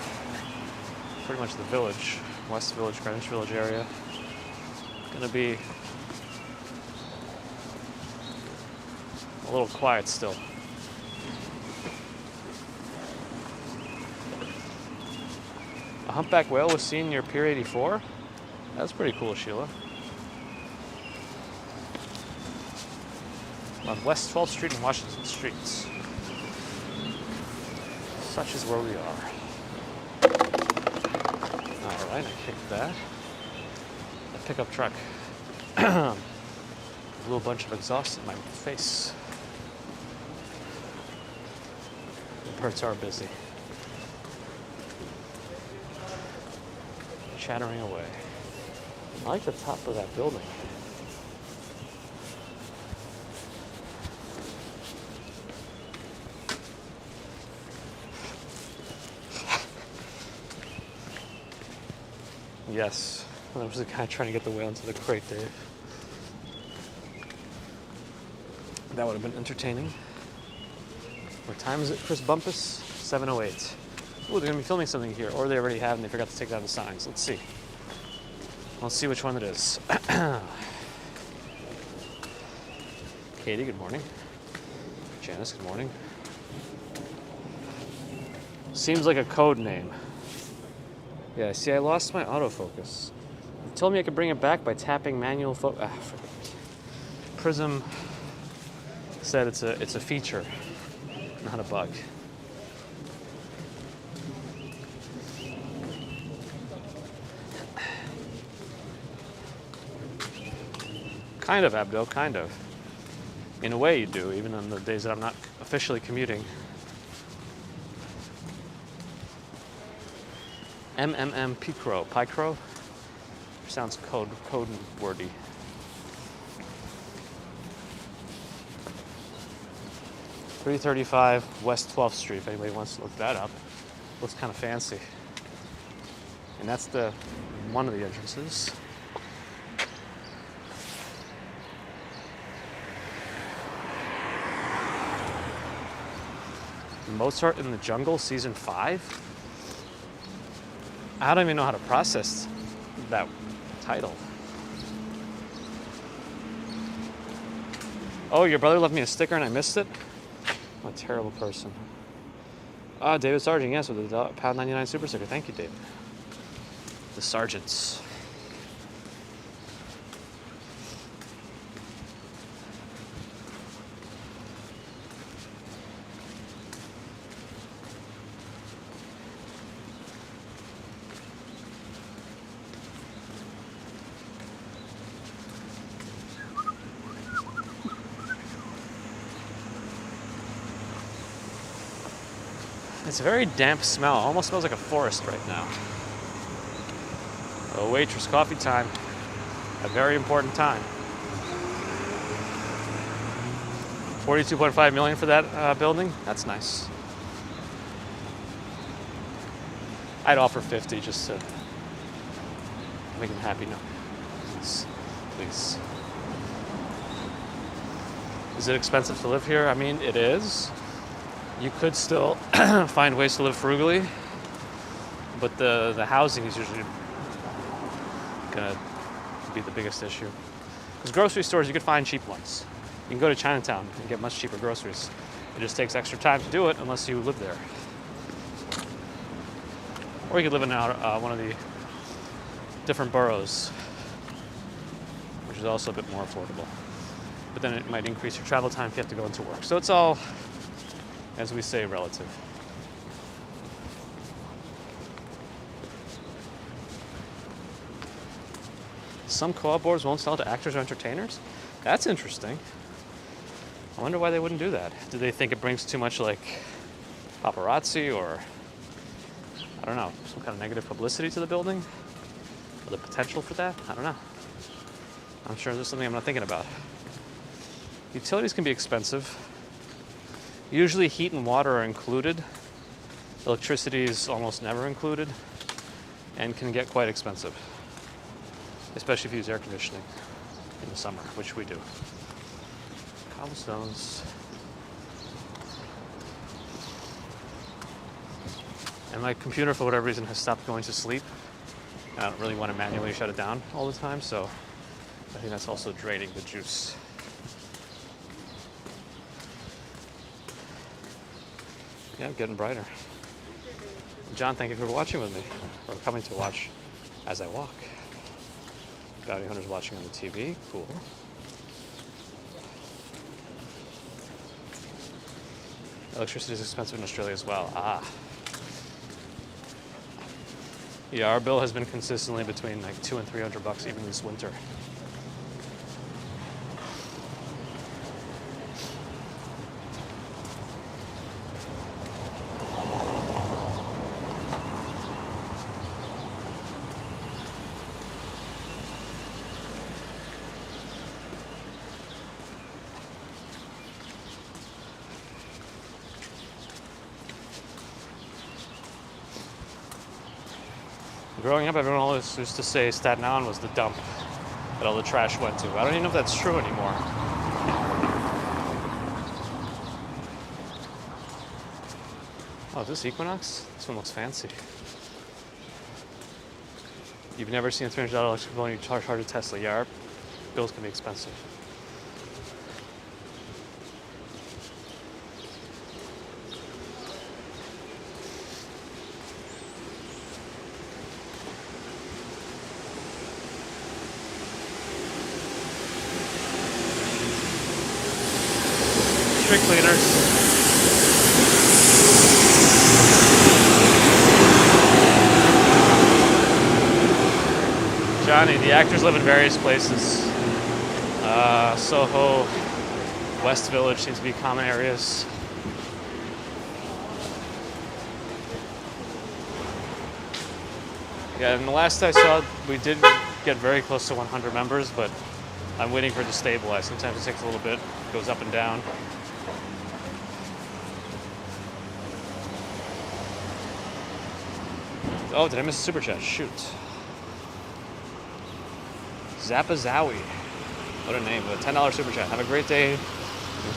pretty much the village, West Village, Greenwich Village area. Gonna be a little quiet still. A humpback whale was seen near Pier 84. That's pretty cool, Sheila. On West 12th Street and Washington Streets. Such is where we are. Alright, I kicked that. A pickup truck. A little bunch of exhaust in my face. The birds are busy. Chattering away. I like the top of that building. Yes, there was a guy trying to get the whale into the crate, Dave. That would have been entertaining. What time is it, Chris Bumpus? 7:08. Ooh, they're gonna be filming something here, or they already have and they forgot to take down the signs. Let's see. Let's see which one it is. Katie, good morning. Janice, good morning. Seems like a code name. Yeah, see, I lost my autofocus. It told me I could bring it back by tapping manual focus. Prism said it's a feature, not a bug. Kind of, Abdo, kind of. In a way you do, even on the days that I'm not officially commuting. Picro. Sounds code wordy. .335 West 12th Street, if anybody wants to look that up. Looks kind of fancy. And that's one of the entrances. Mozart in the Jungle, Season 5? I don't even know how to process that title. Oh, your brother left me a sticker and I missed it? I'm a terrible person. David Sargent, yes, with the £1.99 super sticker. Thank you, David. The Sargents. It's a very damp smell. It almost smells like a forest right now. Oh, waitress, coffee time. A very important time. $42.5 million for that building. That's nice. I'd offer 50 just to make him happy. No, please. Is it expensive to live here? I mean, it is. You could still find ways to live frugally, but the housing is usually gonna be the biggest issue. Because grocery stores, you could find cheap ones. You can go to Chinatown and get much cheaper groceries. It just takes extra time to do it unless you live there. Or you could live in one of the different boroughs, which is also a bit more affordable. But then it might increase your travel time if you have to go into work. So it's all As we say, relative. Some co-op boards won't sell to actors or entertainers? That's interesting. I wonder why they wouldn't do that. Do they think it brings too much, like, paparazzi or, I don't know, some kind of negative publicity to the building? Or the potential for that? I don't know. I'm sure there's something I'm not thinking about. Utilities can be expensive. Usually heat and water are included. Electricity is almost never included and can get quite expensive, especially if you use air conditioning in the summer, which we do. Cobblestones. And my computer, for whatever reason, has stopped going to sleep. I don't really want to manually shut it down all the time, so I think that's also draining the juice. Yeah, getting brighter. John, thank you for watching with me, or coming to watch as I walk. Bounty hunters watching on the TV, cool. Electricity is expensive in Australia as well. Ah. Yeah, our bill has been consistently between like $200 and $300 even this winter. Growing up, everyone always used to say Staten Island was the dump that all the trash went to. I don't even know if that's true anymore. Oh, is this Equinox? This one looks fancy. You've never seen a $300 electric bill and you charge hard to Tesla. Yeah, our bills can be expensive. Street cleaners. Johnny, the actors live in various places. Soho, West Village seems to be common areas. Yeah, and the last I saw, we did get very close to 100 members, but I'm waiting for it to stabilize. Sometimes it takes a little bit, goes up and down. Oh, did I miss a super chat? Shoot. Zappa Zowie. What a name. A $10 super chat. Have a great day.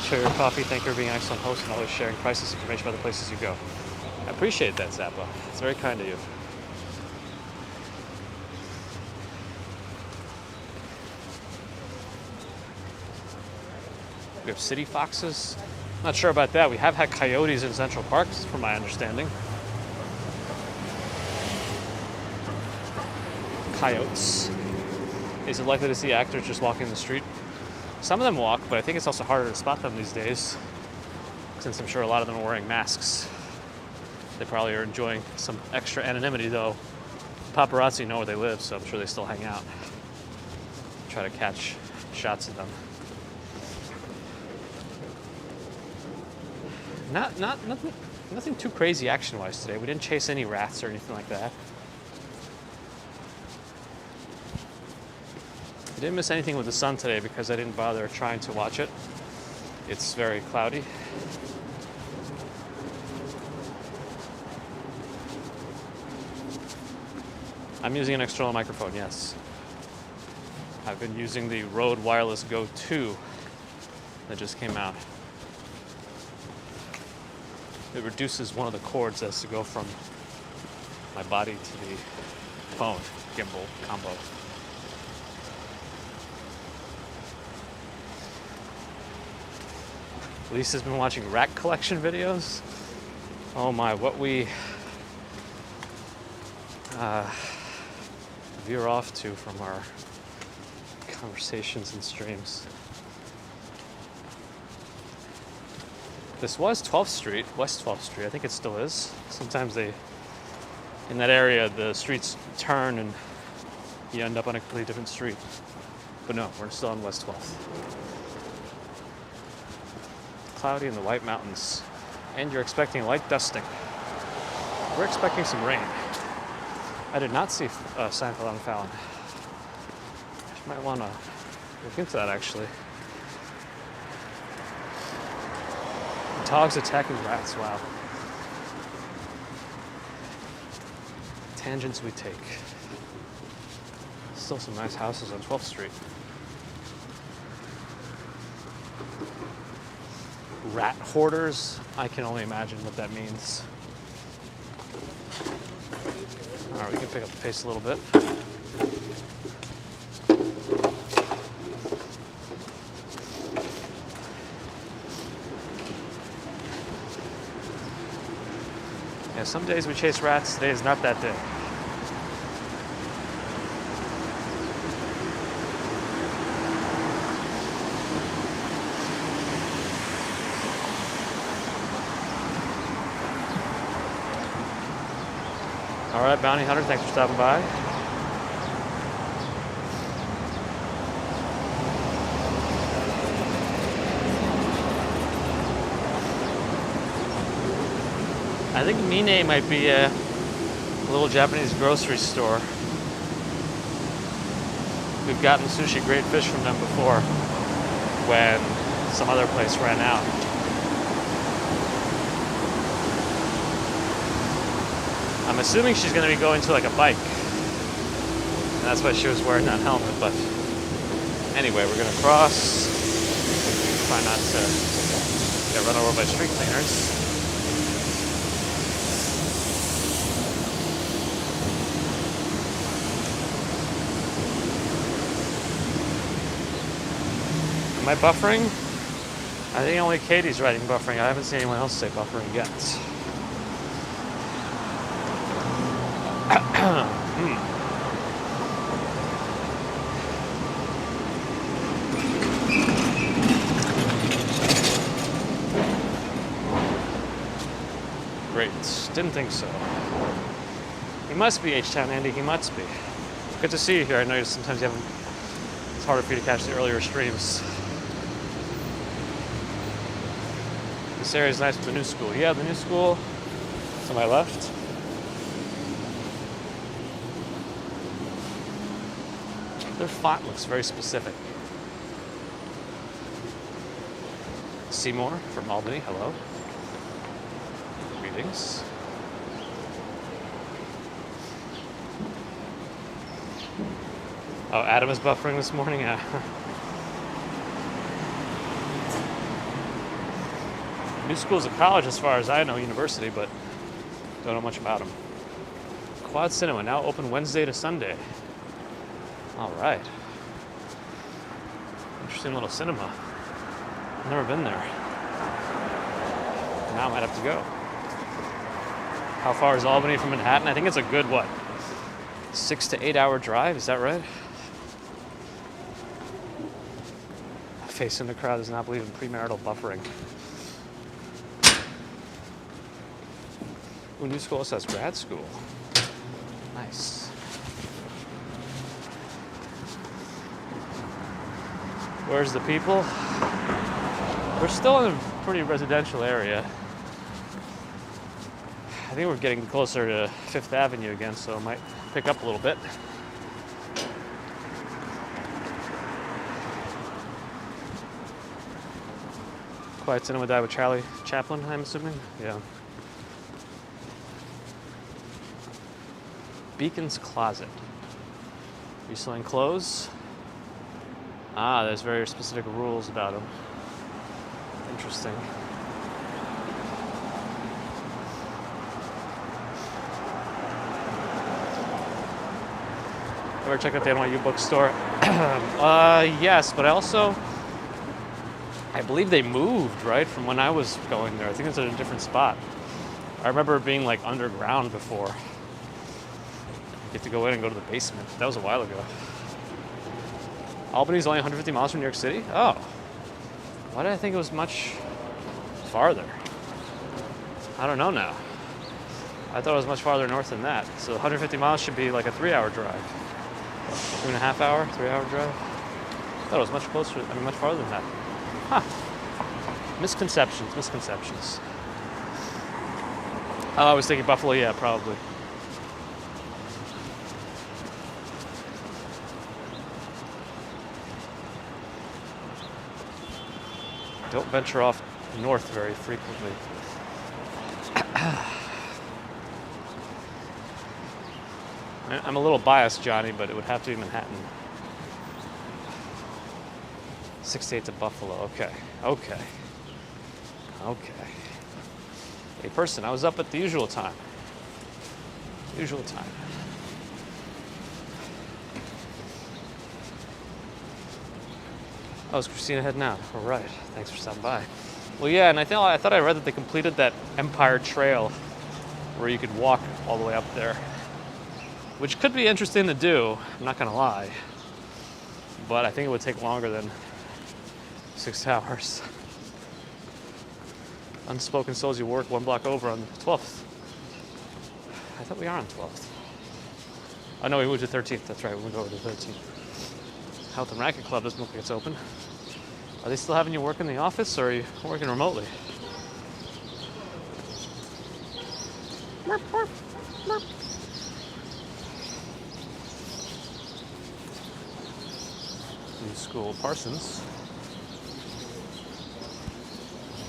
Enjoy your coffee. Thank you for being an excellent host and always sharing priceless information about the places you go. I appreciate that, Zappa. It's very kind of you. We have city foxes. Not sure about that. We have had coyotes in Central Park, from my understanding. Coyotes. Is it likely to see actors just walking the street? Some of them walk, but I think it's also harder to spot them these days, since I'm sure a lot of them are wearing masks. They probably are enjoying some extra anonymity, though. Paparazzi know where they live, so I'm sure they still hang out. Try to catch shots of them. Nothing too crazy action-wise today. We didn't chase any rats or anything like that. I didn't miss anything with the sun today because I didn't bother trying to watch it. It's very cloudy. I'm using an external microphone, yes. I've been using the Rode Wireless Go 2 that just came out. It reduces one of the cords that has to go from my body to the phone gimbal combo. Lisa's been watching rat collection videos. Oh my, what we veer off to from our conversations and streams. This was 12th Street, West 12th Street. I think it still is. Sometimes in that area, the streets turn and you end up on a completely different street. But no, we're still on West 12th. Cloudy in the White Mountains. And you're expecting light dusting. We're expecting some rain. I did not see Seinfeld on Fallon. You might want to look into that, actually. Dogs attacking rats, wow. Tangents we take. Still some nice houses on 12th Street. Rat hoarders, I can only imagine what that means. All right, we can pick up the pace a little bit. Yeah, some days we chase rats, today is not that day. All right, Bounty Hunter, thanks for stopping by. I think Mine might be a little Japanese grocery store. We've gotten sushi great fish from them before when some other place ran out. I'm assuming she's going to be going to like a bike. And that's why she was wearing that helmet. But anyway, we're going to cross. Try not to get run over by street cleaners. Am I buffering? I think only Katie's writing buffering. I haven't seen anyone else say buffering yet. Great. Didn't think so. He must be H-Town Andy. He must be. Good to see you here. I know sometimes you haven't. It's harder for you to catch the earlier streams. This area is nice with the new school. Yeah, the new school to my left. Their font looks very specific. Seymour from Albany, hello. Greetings. Oh, Adam is buffering this morning? Yeah. New school's a college as far as I know, university, but don't know much about them. Quad Cinema, now open Wednesday to Sunday. All right. Interesting little cinema. Never been there. Now I might have to go. How far is Albany from Manhattan? I think it's a good, 6 to 8 hour drive, is that right? A face in the crowd does not believe in premarital buffering. Ooh, new school says grad school. Nice. Where's the people? We're still in a pretty residential area. I think we're getting closer to Fifth Avenue again, so it might pick up a little bit. Quiet Cinema died with Charlie Chaplin, I'm assuming? Yeah. Beacon's Closet. Are you selling clothes? Ah, there's very specific rules about them. Interesting. Ever checked out the NYU bookstore? Yes, but I believe they moved, right, from when I was going there. I think it's at a different spot. I remember it being like underground before. You get to go in and go to the basement. That was a while ago. Albany's only 150 miles from New York City? Oh. Why did I think it was much Farther. I don't know now. I thought it was much farther north than that. So 150 miles should be like a 3-hour drive. 2.5 hour, 3-hour drive. I thought it was much closer, much farther than that. Huh. Misconceptions. Oh, I was thinking Buffalo, yeah, probably. Don't venture off north very frequently. I'm a little biased, Johnny, but it would have to be Manhattan. 6 to 8 to Buffalo. Okay. Hey, person, I was up at the usual time. Oh, is Christina heading out? All right. Thanks for stopping by. Well, yeah, and I thought I read that they completed that Empire Trail where you could walk all the way up there, which could be interesting to do. I'm not going to lie. But I think it would take longer than 6 hours. Unspoken Souls, you work 1 block over on the 12th. I thought we are on 12th. Oh, no, we moved to 13th. That's right, we moved over to 13th. Health and Racket Club doesn't look like it's open. Are they still having you work in the office, or are you working remotely? New School Parsons.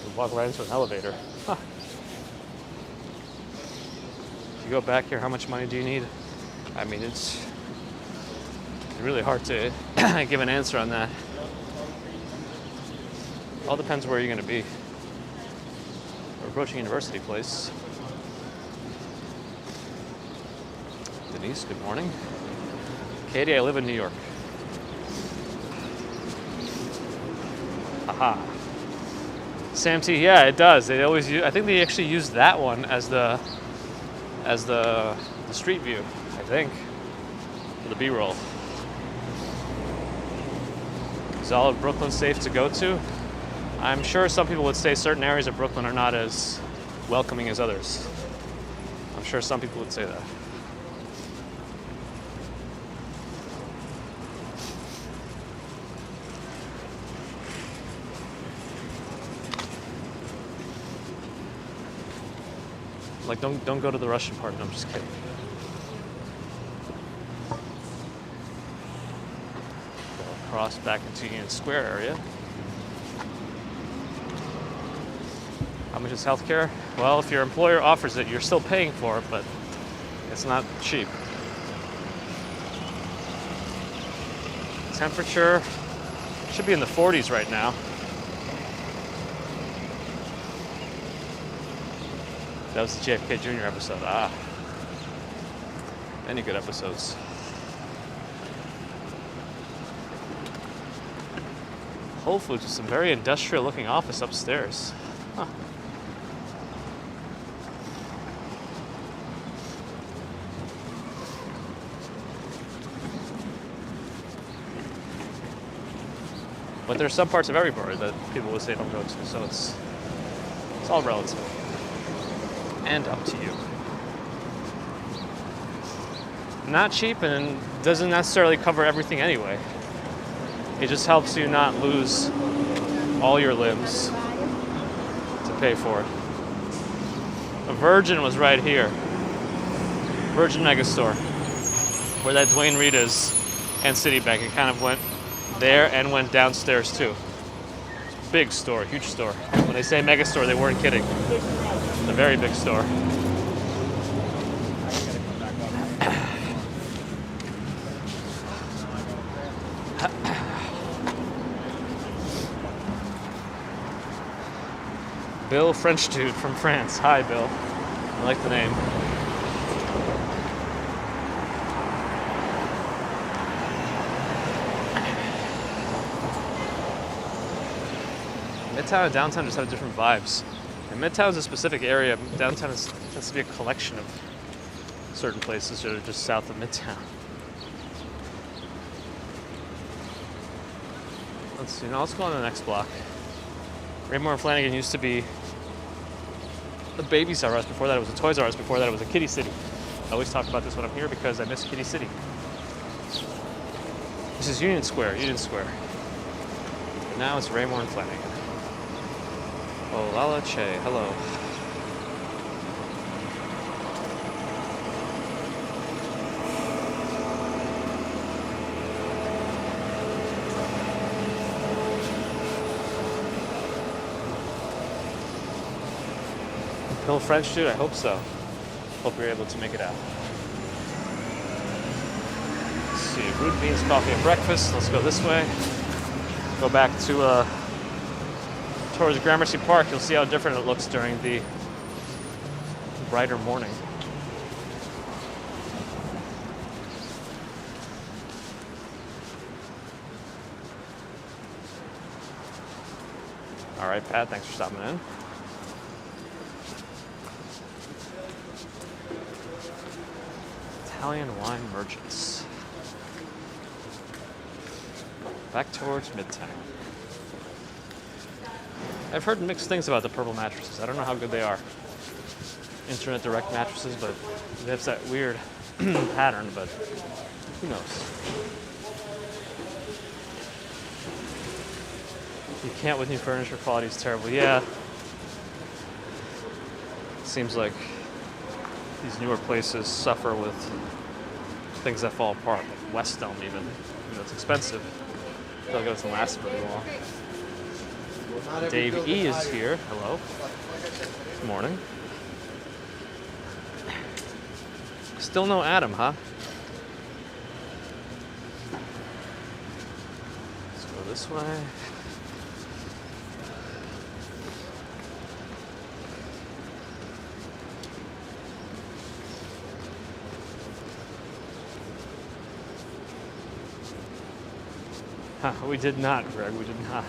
You walk right into an elevator. Huh. If you go back here, how much money do you need? I mean, it's really hard to give an answer on that. All depends where you're going to be. We're approaching University Place. Denise, good morning. Katie, I live in New York. Haha. Sam T, yeah, it does. They always use, I think they actually use that one as the street view, I think, for the B-roll. Is all of Brooklyn safe to go to? I'm sure some people would say certain areas of Brooklyn are not as welcoming as others. I'm sure some people would say that. Like, don't go to the Russian part. No, I'm just kidding. Go across back into Union Square area. How much is healthcare? Well, if your employer offers it, you're still paying for it, but it's not cheap. Temperature should be in the 40s right now. That was the JFK Jr. episode. Ah. Many good episodes. Whole Foods with some very industrial looking office upstairs. Huh. But there's some parts of every bar that people would say don't go to, so it's all relative. And up to you. Not cheap and doesn't necessarily cover everything anyway. It just helps you not lose all your limbs to pay for it. A Virgin was right here. Virgin Megastore. Where that Dwayne Reed is and Citibank. It kind of went there and went downstairs too. Big store, huge store. When they say Megastore, they weren't kidding. A very big store. Bill, French dude from France. Hi, Bill. I like the name. Midtown and downtown just have different vibes. And Midtown's a specific area. Downtown tends to be a collection of certain places that are just south of Midtown. Let's see. Now let's go on to the next block. Raymore and Flanagan used to be a Babies R Us. Before that, it was a Toys R Us. Before that, it was a Kitty City. I always talk about this when I'm here because I miss Kitty City. This is Union Square. And now it's Raymore and Flanagan. Oh, Lala Che, hello. No French, dude? I hope so. Hope you're able to make it out. Let's see, root beans, coffee, and breakfast. Let's go this way. Go back to towards Gramercy Park. You'll see how different it looks during the brighter morning. All right, Pat, thanks for stopping in. Italian wine merchants. Back towards Midtown. I've heard mixed things about the purple mattresses. I don't know how good they are. Internet direct mattresses, but they have that weird pattern, but who knows? You can't with new furniture, quality is terrible. Yeah. Seems like these newer places suffer with things that fall apart, like West Elm even. You know, it's expensive. I feel like it doesn't last very long. Dave E is here. Hello. Good morning. Still no Adam, huh? Let's go this way. We did not, Greg. We did not.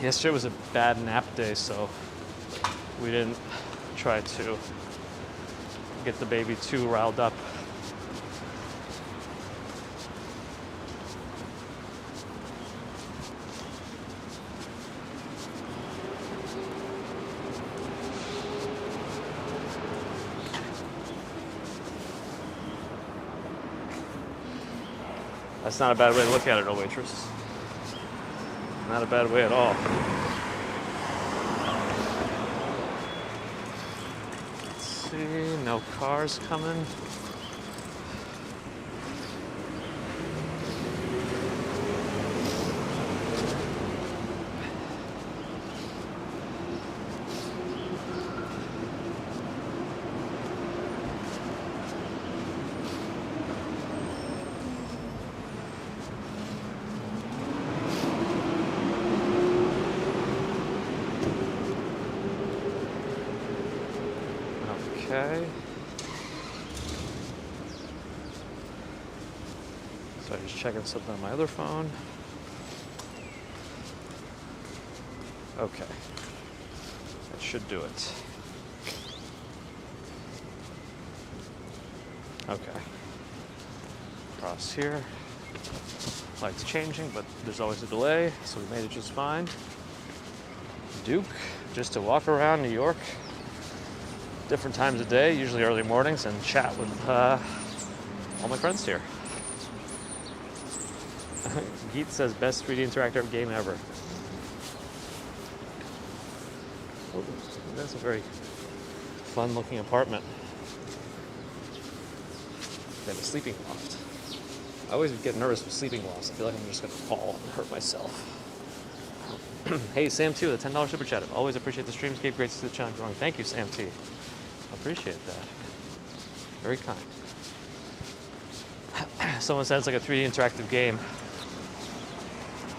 Yesterday was a bad nap day, so we didn't try to get the baby too riled up. That's not a bad way to look at it, oh waitress. Not a bad way at all. Let's see, no cars coming. Okay. So I'm just checking something on my other phone. Okay. That should do it. Okay. Cross here. Lights changing, but there's always a delay, so we made it just fine. Duke, just to walk around New York. Different times of day, usually early mornings, and chat with all my friends here. Geet says best 3D interactive game ever. Oh, that's a very fun looking apartment. They have a sleeping loft. I always get nervous with sleeping lofts. I feel like I'm just gonna fall and hurt myself. Hey, Sam T with a $10 super chat. I always appreciate the streamscape. Great to see the channel growing. Thank you, Sam T. Appreciate that. Very kind. Someone said it's like a 3D interactive game.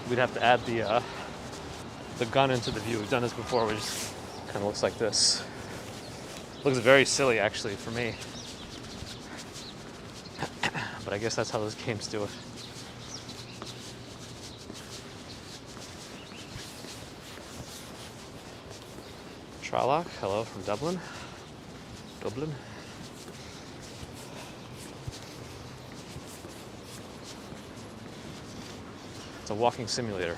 We'd have to add the gun into the view. We've done this before, which kind of looks like this. Looks very silly, actually, for me. But I guess that's how those games do it. Tralock, hello from Dublin. It's a walking simulator.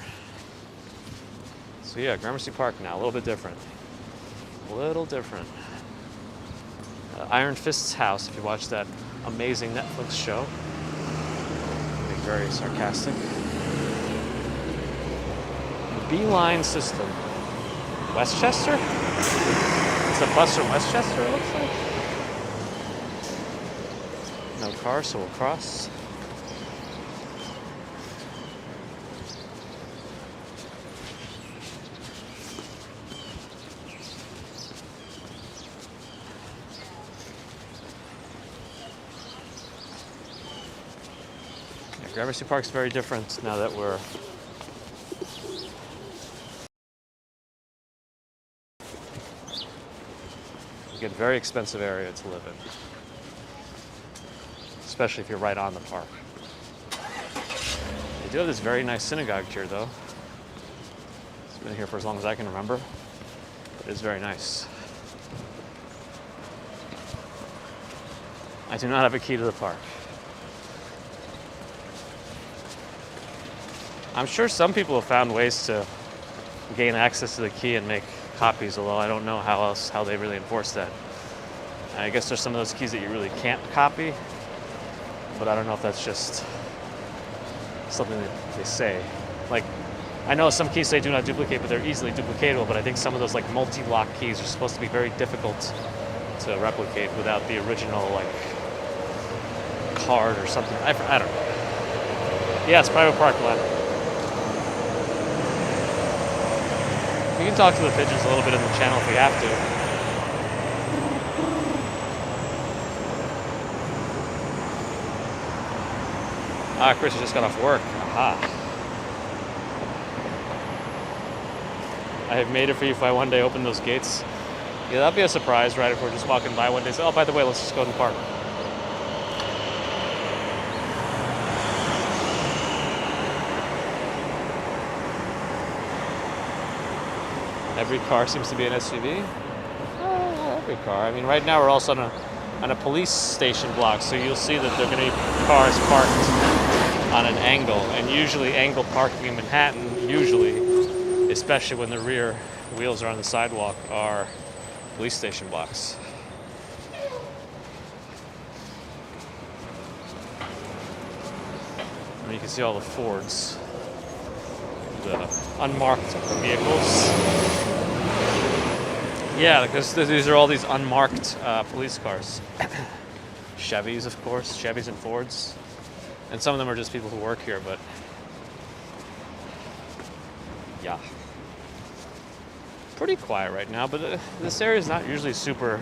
So yeah, Gramercy Park now, a little bit different. A little different. Iron Fist's house, if you watch that amazing Netflix show. Being very sarcastic. The Beeline system. Westchester? It's a bus from Westchester, it looks like. No car, so we'll cross. Gramercy Park's very different now that we're a very expensive area to live in, especially if you're right on the park. They do have this very nice synagogue here, though. It's been here for as long as I can remember, but it's very nice. I do not have a key to the park. I'm sure some people have found ways to gain access to the key and make copies, although I don't know how they really enforce that. I guess there's some of those keys that you really can't copy, but I don't know if that's just something that they say. Like, I know some keys say do not duplicate, but they're easily duplicatable, but I think some of those like multi-lock keys are supposed to be very difficult to replicate without the original like card or something. I don't know. Yeah, it's private park lot. We can talk to the pigeons a little bit in the channel if we have to. Ah, Chris just got off work. Aha. I have made it for you if I one day open those gates. Yeah, that'd be a surprise, right? If we're just walking by one day and say, oh, by the way, let's just go to the park. Every car seems to be an SUV. Every car. I mean, right now we're also on a police station block, so you'll see that there are going to be cars parked on an angle. And usually angle parking in Manhattan, especially when the rear wheels are on the sidewalk, are police station blocks. And you can see all the Fords, the unmarked vehicles. Yeah, because these are all these unmarked police cars. Chevys, of course, Chevys and Fords. And some of them are just people who work here, but yeah. Pretty quiet right now, but this area is not usually super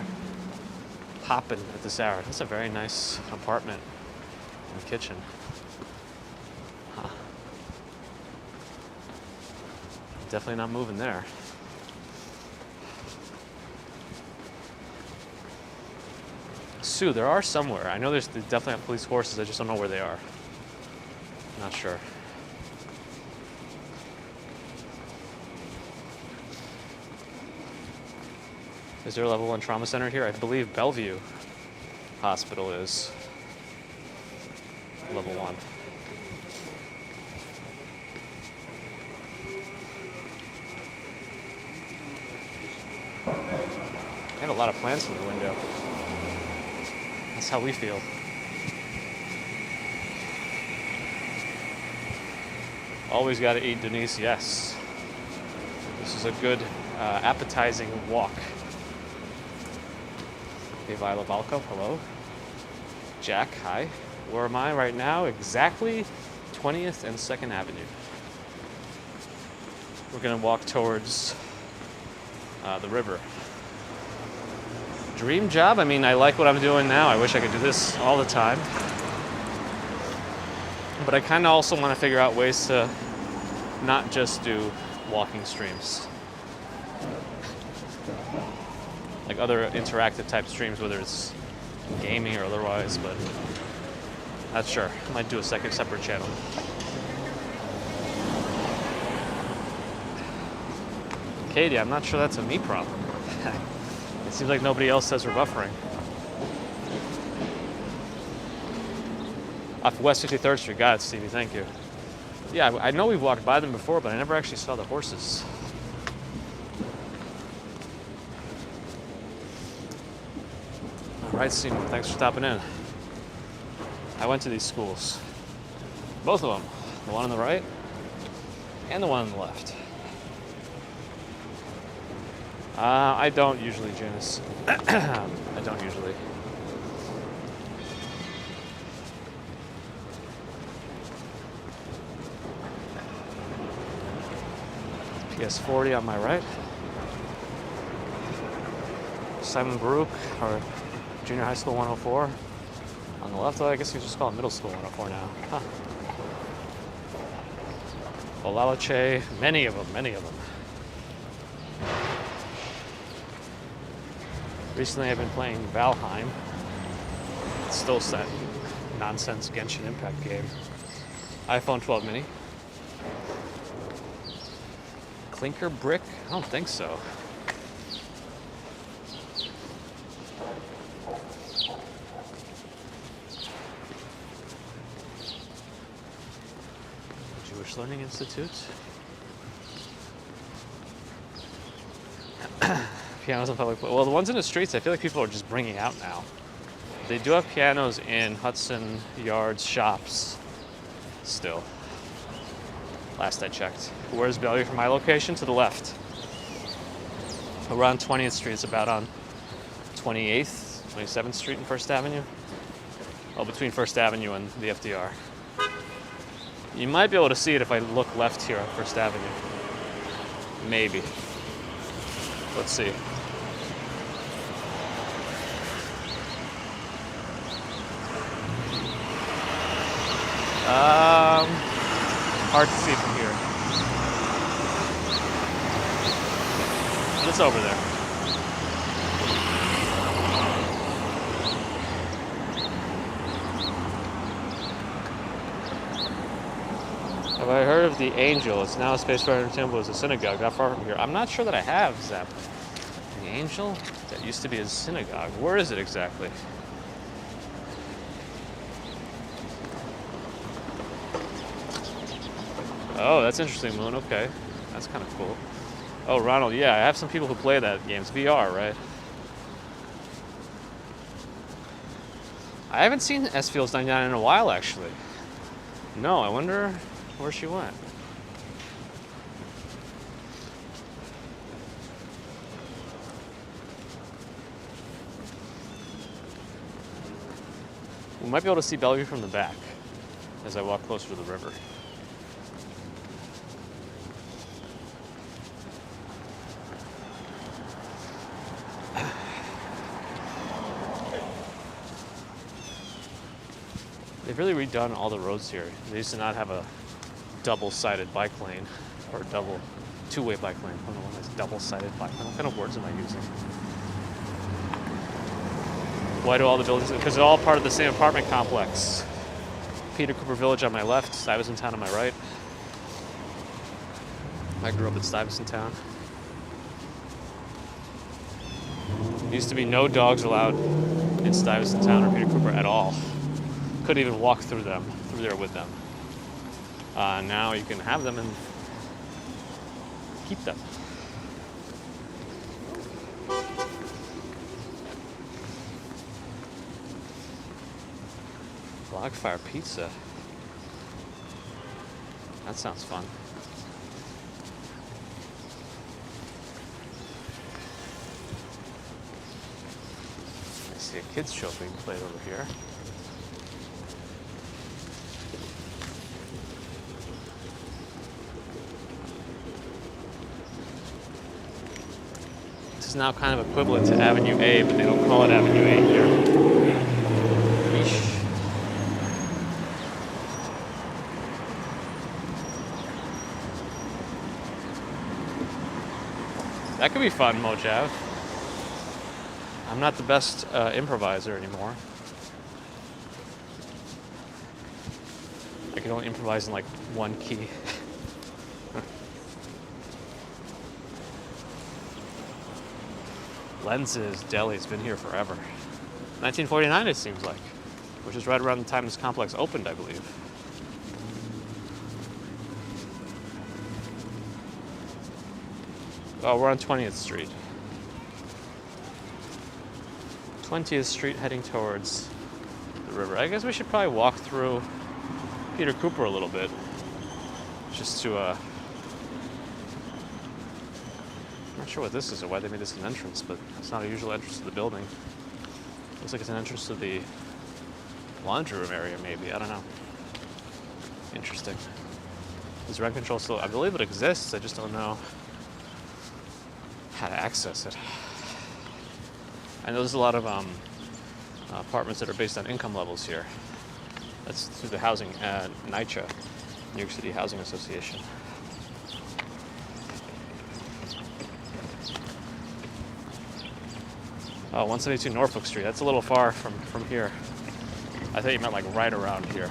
hopping at this hour. That's a very nice apartment and kitchen. Huh. Definitely not moving there. Sue, there are somewhere. I know they definitely have police horses. I just don't know where they are. Not sure. Is there a level 1 trauma center here? I believe Bellevue Hospital is level 1. I have a lot of plants in the window. That's how we feel. Always got to eat, Denise. Yes. This is a good, appetizing walk. Hey, Viola Valko, hello. Jack, hi. Where am I right now? Exactly 20th and 2nd Avenue. We're going to walk towards the river. Dream job? I mean, I like what I'm doing now. I wish I could do this all the time. But I kind of also want to figure out ways to not just do walking streams. Like other interactive type streams, whether it's gaming or otherwise, but not sure. I might do a separate channel. Katie, I'm not sure that's a me problem. It seems like nobody else says we're buffering. Off West 53rd Street. Got it, Stevie. Thank you. Yeah, I know we've walked by them before, but I never actually saw the horses. Right, Seymour, thanks for stopping in. I went to these schools. Both of them. The one on the right and the one on the left. I don't usually, Janice. I don't usually. PS40 on my right. Simon Baruch, or Junior High School 104. On the left, I guess you just call it Middle School 104 now. Huh. Olalache, many of them. Recently I've been playing Valheim. It's still that nonsense Genshin Impact game. iPhone 12 mini. Clinker brick? I don't think so. Jewish Learning Institute. Pianos in public. Well, the ones in the streets, I feel like people are just bringing out now. They do have pianos in Hudson Yards shops still. Last I checked. Where's Bellevue from my location? To the left. Around 20th Street. It's about on 28th, 27th Street and 1st Avenue. Well, between 1st Avenue and the FDR. You might be able to see it if I look left here on 1st Avenue. Maybe. Let's see. Hard to see from here. But it's over there. Have I heard of the Angel? It's now a space for entertainment, but it's a synagogue not far from here. I'm not sure that I have, Zap. The Angel? That used to be a synagogue. Where is it exactly? Oh, that's interesting, Moon. Okay. That's kind of cool. Oh, Ronald, yeah, I have some people who play that game. It's VR, right? I haven't seen S Fields 99 in a while, actually. No, I wonder where she went. We might be able to see Bellevue from the back as I walk closer to the river. They've really redone all the roads here. They used to not have a double-sided bike lane, or two-way bike lane. I don't know what is double-sided bike lane. What kind of words am I using? Why do all the buildings? Because they're all part of the same apartment complex. Peter Cooper Village on my left, Stuyvesant Town on my right. I grew up in Stuyvesant Town. There used to be no dogs allowed in Stuyvesant Town or Peter Cooper at all. Couldn't even walk through there with them. Now you can have them and keep them. Logfire pizza. That sounds fun. I see a kids show being played over here. Is now kind of equivalent to Avenue A, but they don't call it Avenue A here. Yeesh. That could be fun, Mojav. I'm not the best improviser anymore. I can only improvise in like one key. Lenses Deli's been here forever. 1949 it seems like, which is right around the time this complex opened, I believe. Oh, we're on 20th Street. 20th Street heading towards the river. I guess we should probably walk through Peter Cooper a little bit. Just to, I'm not sure what this is or why they made this an entrance, but it's not a usual entrance to the building. Looks like it's an entrance to the laundry room area, maybe. I don't know. Interesting. Is rent control still? I believe it exists. I just don't know how to access it. I know there's a lot of apartments that are based on income levels here. That's through the housing, NYCHA, New York City Housing Association. Oh, 172 Norfolk Street. That's a little far from here. I thought you meant like right around here.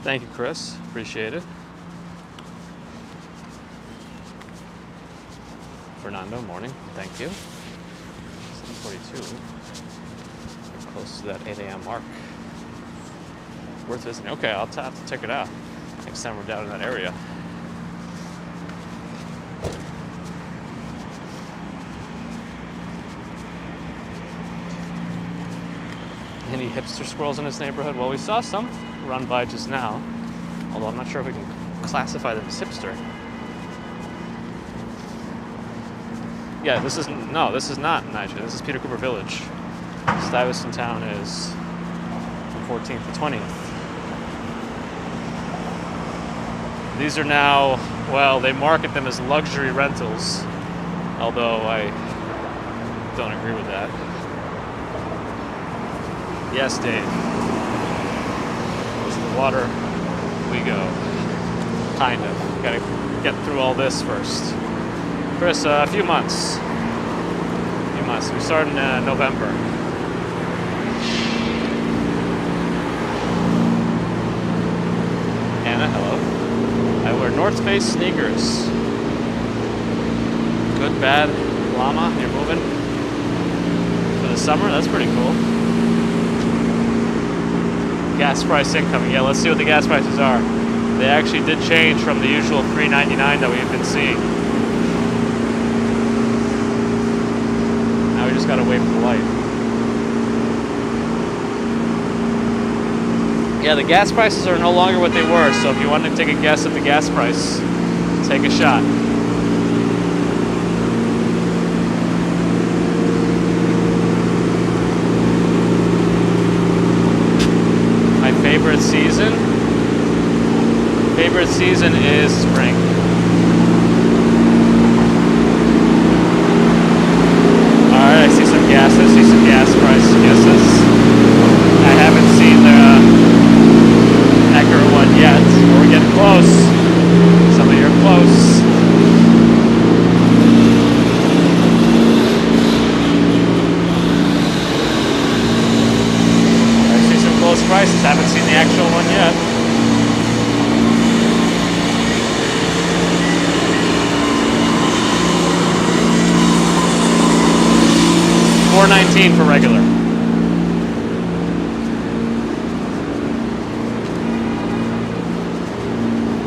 Thank you, Chris. Appreciate it. Fernando, morning. Thank you. 7:42. Close to that 8 a.m. mark. Worth visiting. Okay, I'll have to check it out next time we're down in that area. Any hipster squirrels in this neighborhood? Well, we saw some run by just now, although I'm not sure if we can classify them as hipster. Yeah, this is not NYCHA. This is Peter Cooper Village. Stuyvesant Town is from 14th to 20th. These are now, well, they market them as luxury rentals, although I don't agree with that. Yes, Dave. To the water we go. Kind of. Gotta get through all this first. Chris, a few months. We started in November. Anna, hello. I wear North Face sneakers. Good, bad, llama, you're moving. For the summer, that's pretty cool. Gas price incoming. Yeah, let's see what the gas prices are. They actually did change from the usual $3.99 that we've been seeing. Now we just gotta wait for the light. Yeah, the gas prices are no longer what they were, so if you wanted to take a guess at the gas price, take a shot. Favorite season is spring. Alright, I see some gas price guesses. I haven't seen the Ecker one yet, but we're getting close. Some of you are close. I see some close prices, haven't seen the actual one yet. $4.19 for regular.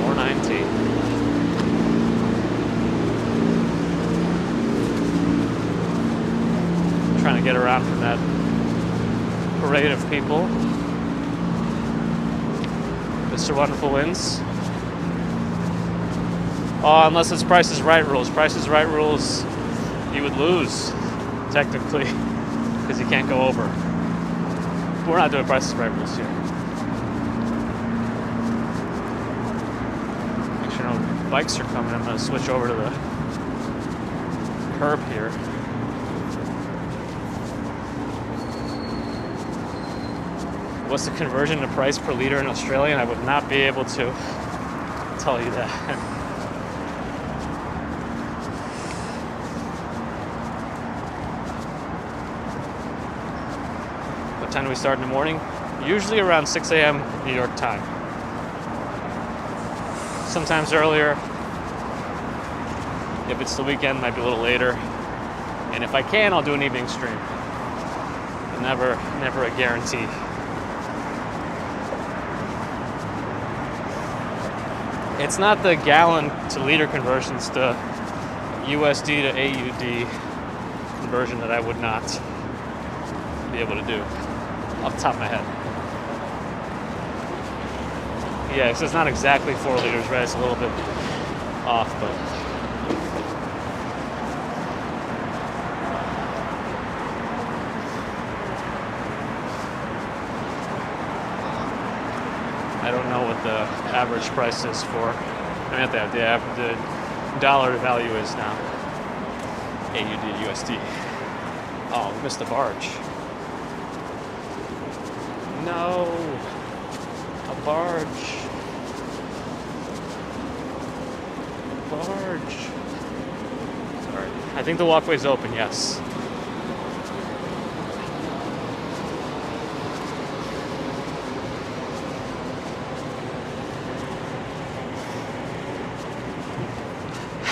$4.19. Trying to get around from that parade of people. Mr. Wonderful wins. Oh, unless it's Price is Right rules. Price is Right rules, you would lose. Technically, because you can't go over. We're not doing Price is Right rules here. Make sure no bikes are coming. I'm going to switch over to the curb here. What's the conversion to price per liter in Australian? I would not be able to tell you that. What time do we start in the morning? Usually around 6 a.m. New York time. Sometimes earlier. If it's the weekend, might be a little later. And if I can, I'll do an evening stream. But never a guarantee. It's not the gallon to liter conversions, the USD to AUD conversion that I would not be able to do off the top of my head. Yeah, so it's not exactly 4 liters, right? It's a little bit off, but I don't know what the average price is for. I mean, the dollar value is now AUD USD. Oh, we missed the barge. No, a barge. Barge. Sorry. I think the walkway's open, yes.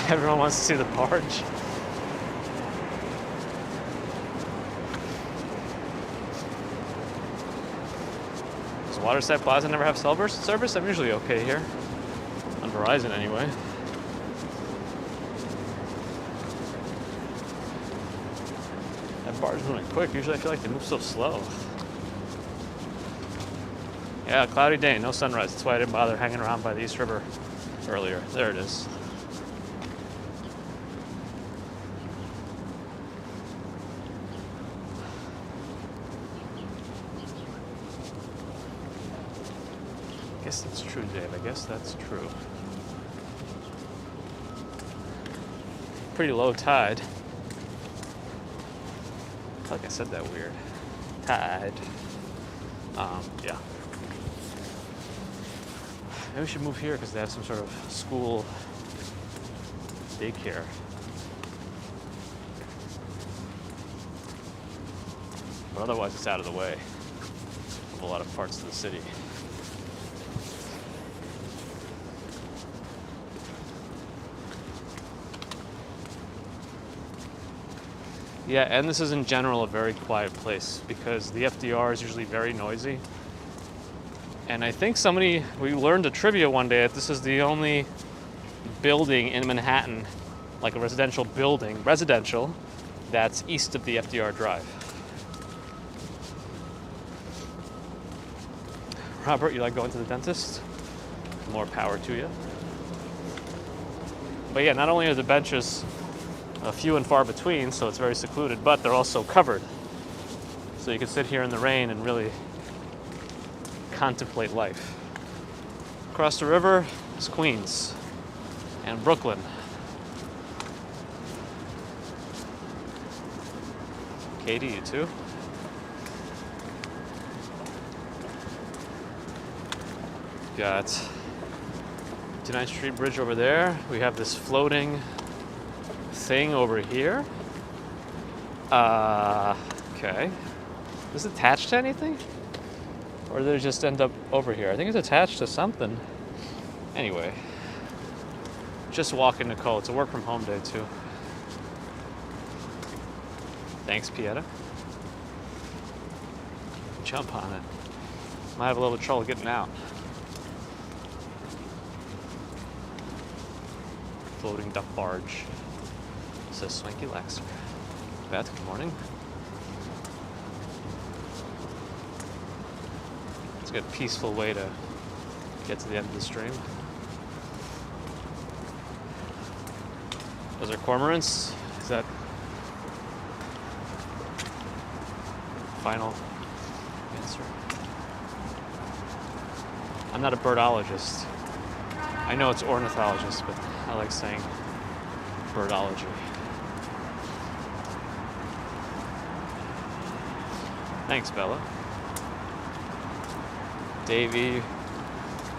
Everyone wants to see the barge. Does Waterside Plaza never have cell service? I'm usually okay here. On Verizon, anyway. That barge moving quick. Usually I feel like they move so slow. Yeah, cloudy day, no sunrise. That's why I didn't bother hanging around by the East River earlier. There it is. I guess that's true, Dave. I guess that's true. Pretty low tide. I feel like I said that weird. Tide. Yeah. Maybe we should move here because they have some sort of school daycare. But otherwise, it's out of the way of a lot of parts of the city. Yeah, and this is in general a very quiet place because the FDR is usually very noisy. And I think we learned a trivia one day that this is the only building in Manhattan, like a residential building, that's east of the FDR Drive. Robert, you like going to the dentist? More power to you. But yeah, not only are the benches few and far between, so it's very secluded, but they're also covered. So you can sit here in the rain and really contemplate life. Across the river is Queens and Brooklyn. Katie, you too? Got 29th Street Bridge over there. We have this floating thing over here. Okay. Is it attached to anything? Or did it just end up over here? I think it's attached to something. Anyway. Just walking, Nicole. It's a work from home day, too. Thanks, Pieta. Jump on it. Might have a little trouble getting out. Floating duck barge. Says Swanky Laxer. Beth, good morning. It's a good peaceful way to get to the end of the stream. Those are cormorants? Is that final answer? I'm not a birdologist. I know it's ornithologist, but I like saying birdology. Thanks, Bella. Davey,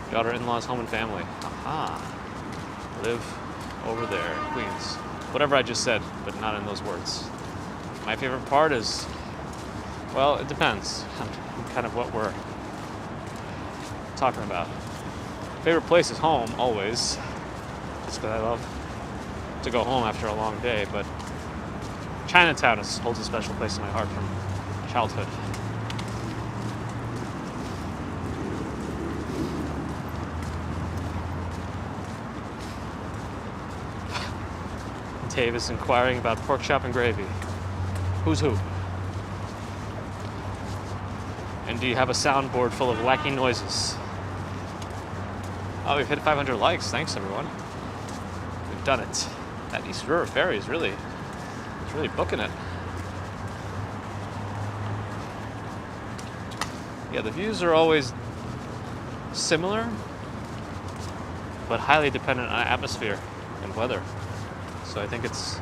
daughter-in-law's home and family. Aha. Live over there in Queens. Whatever I just said, but not in those words. My favorite part is, well, it depends on kind of what we're talking about. Favorite place is home, always. Just because I love to go home after a long day, but Chinatown holds a special place in my heart from childhood. Dave is inquiring about pork chop and gravy. Who's who? And do you have a soundboard full of wacky noises? Oh, we've hit 500 likes. Thanks, everyone. We've done it. That East River Ferry is really booking it. Yeah, the views are always similar, but highly dependent on atmosphere and weather. So I think it's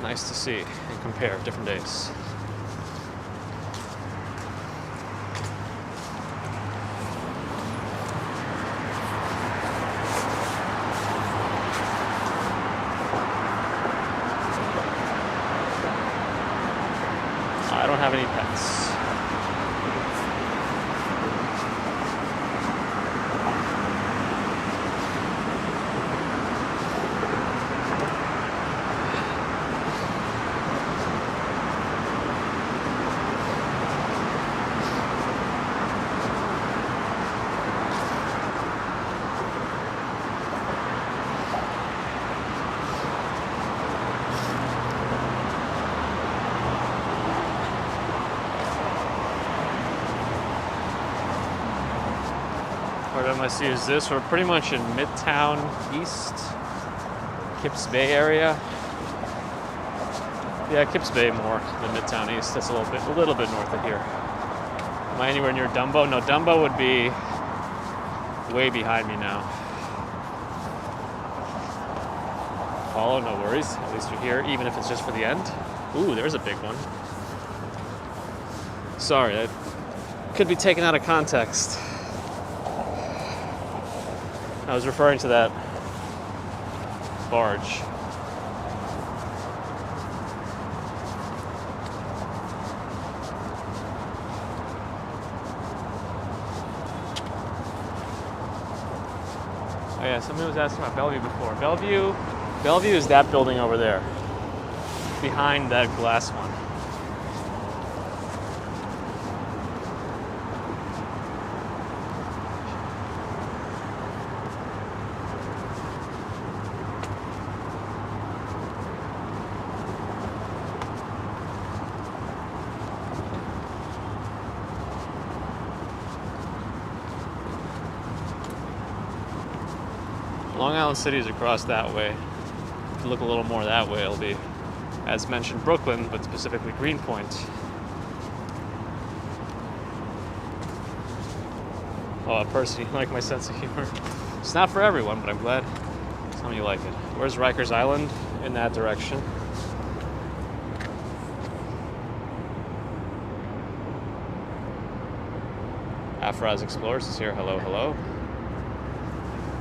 nice to see and compare different days. I don't have any pets. What I see is this. We're pretty much in Midtown East, Kips Bay area. Yeah, Kips Bay more than Midtown East. That's a little bit north of here. Am I anywhere near Dumbo? No, Dumbo would be way behind me now. Follow, no worries. At least you're here, even if it's just for the end. Ooh, there's a big one. Sorry, that could be taken out of context. I was referring to that barge. Oh yeah, somebody was asking about Bellevue before. Bellevue is that building over there, behind that glass one. Long Island City is across that way. If you look a little more that way, it'll be, as mentioned, Brooklyn, but specifically Greenpoint. Oh, I personally like my sense of humor. It's not for everyone, but I'm glad some of you like it. Where's Rikers Island? In that direction. Afroz Explorers is here. Hello, hello.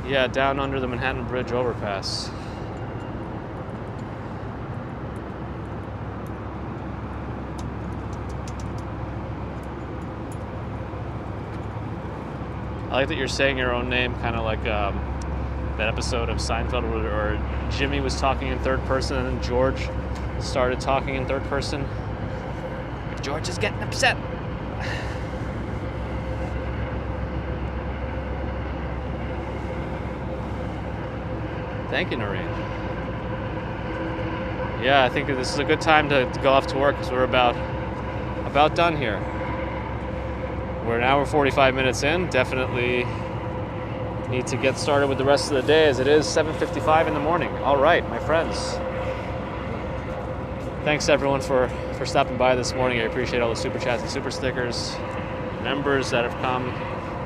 Yeah, down under the Manhattan Bridge overpass. I like that you're saying your own name, kind of like that episode of Seinfeld where Jimmy was talking in third person and then George started talking in third person. George is getting upset. Thank you, Noreen. Yeah, I think this is a good time to go off to work because we're about done here. We're an hour 45 minutes in. Definitely need to get started with the rest of the day as it is 7:55 in the morning. All right, my friends. Thanks everyone for stopping by this morning. I appreciate all the super chats and super stickers. Members that have come,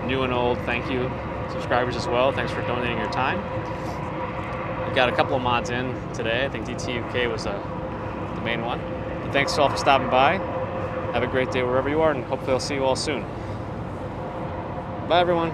new and old, thank you. Subscribers as well, thanks for donating your time. Got a couple of mods in today. I think DTUK was the main one. But thanks to all for stopping by. Have a great day wherever you are, and hopefully I'll see you all soon. Bye, everyone.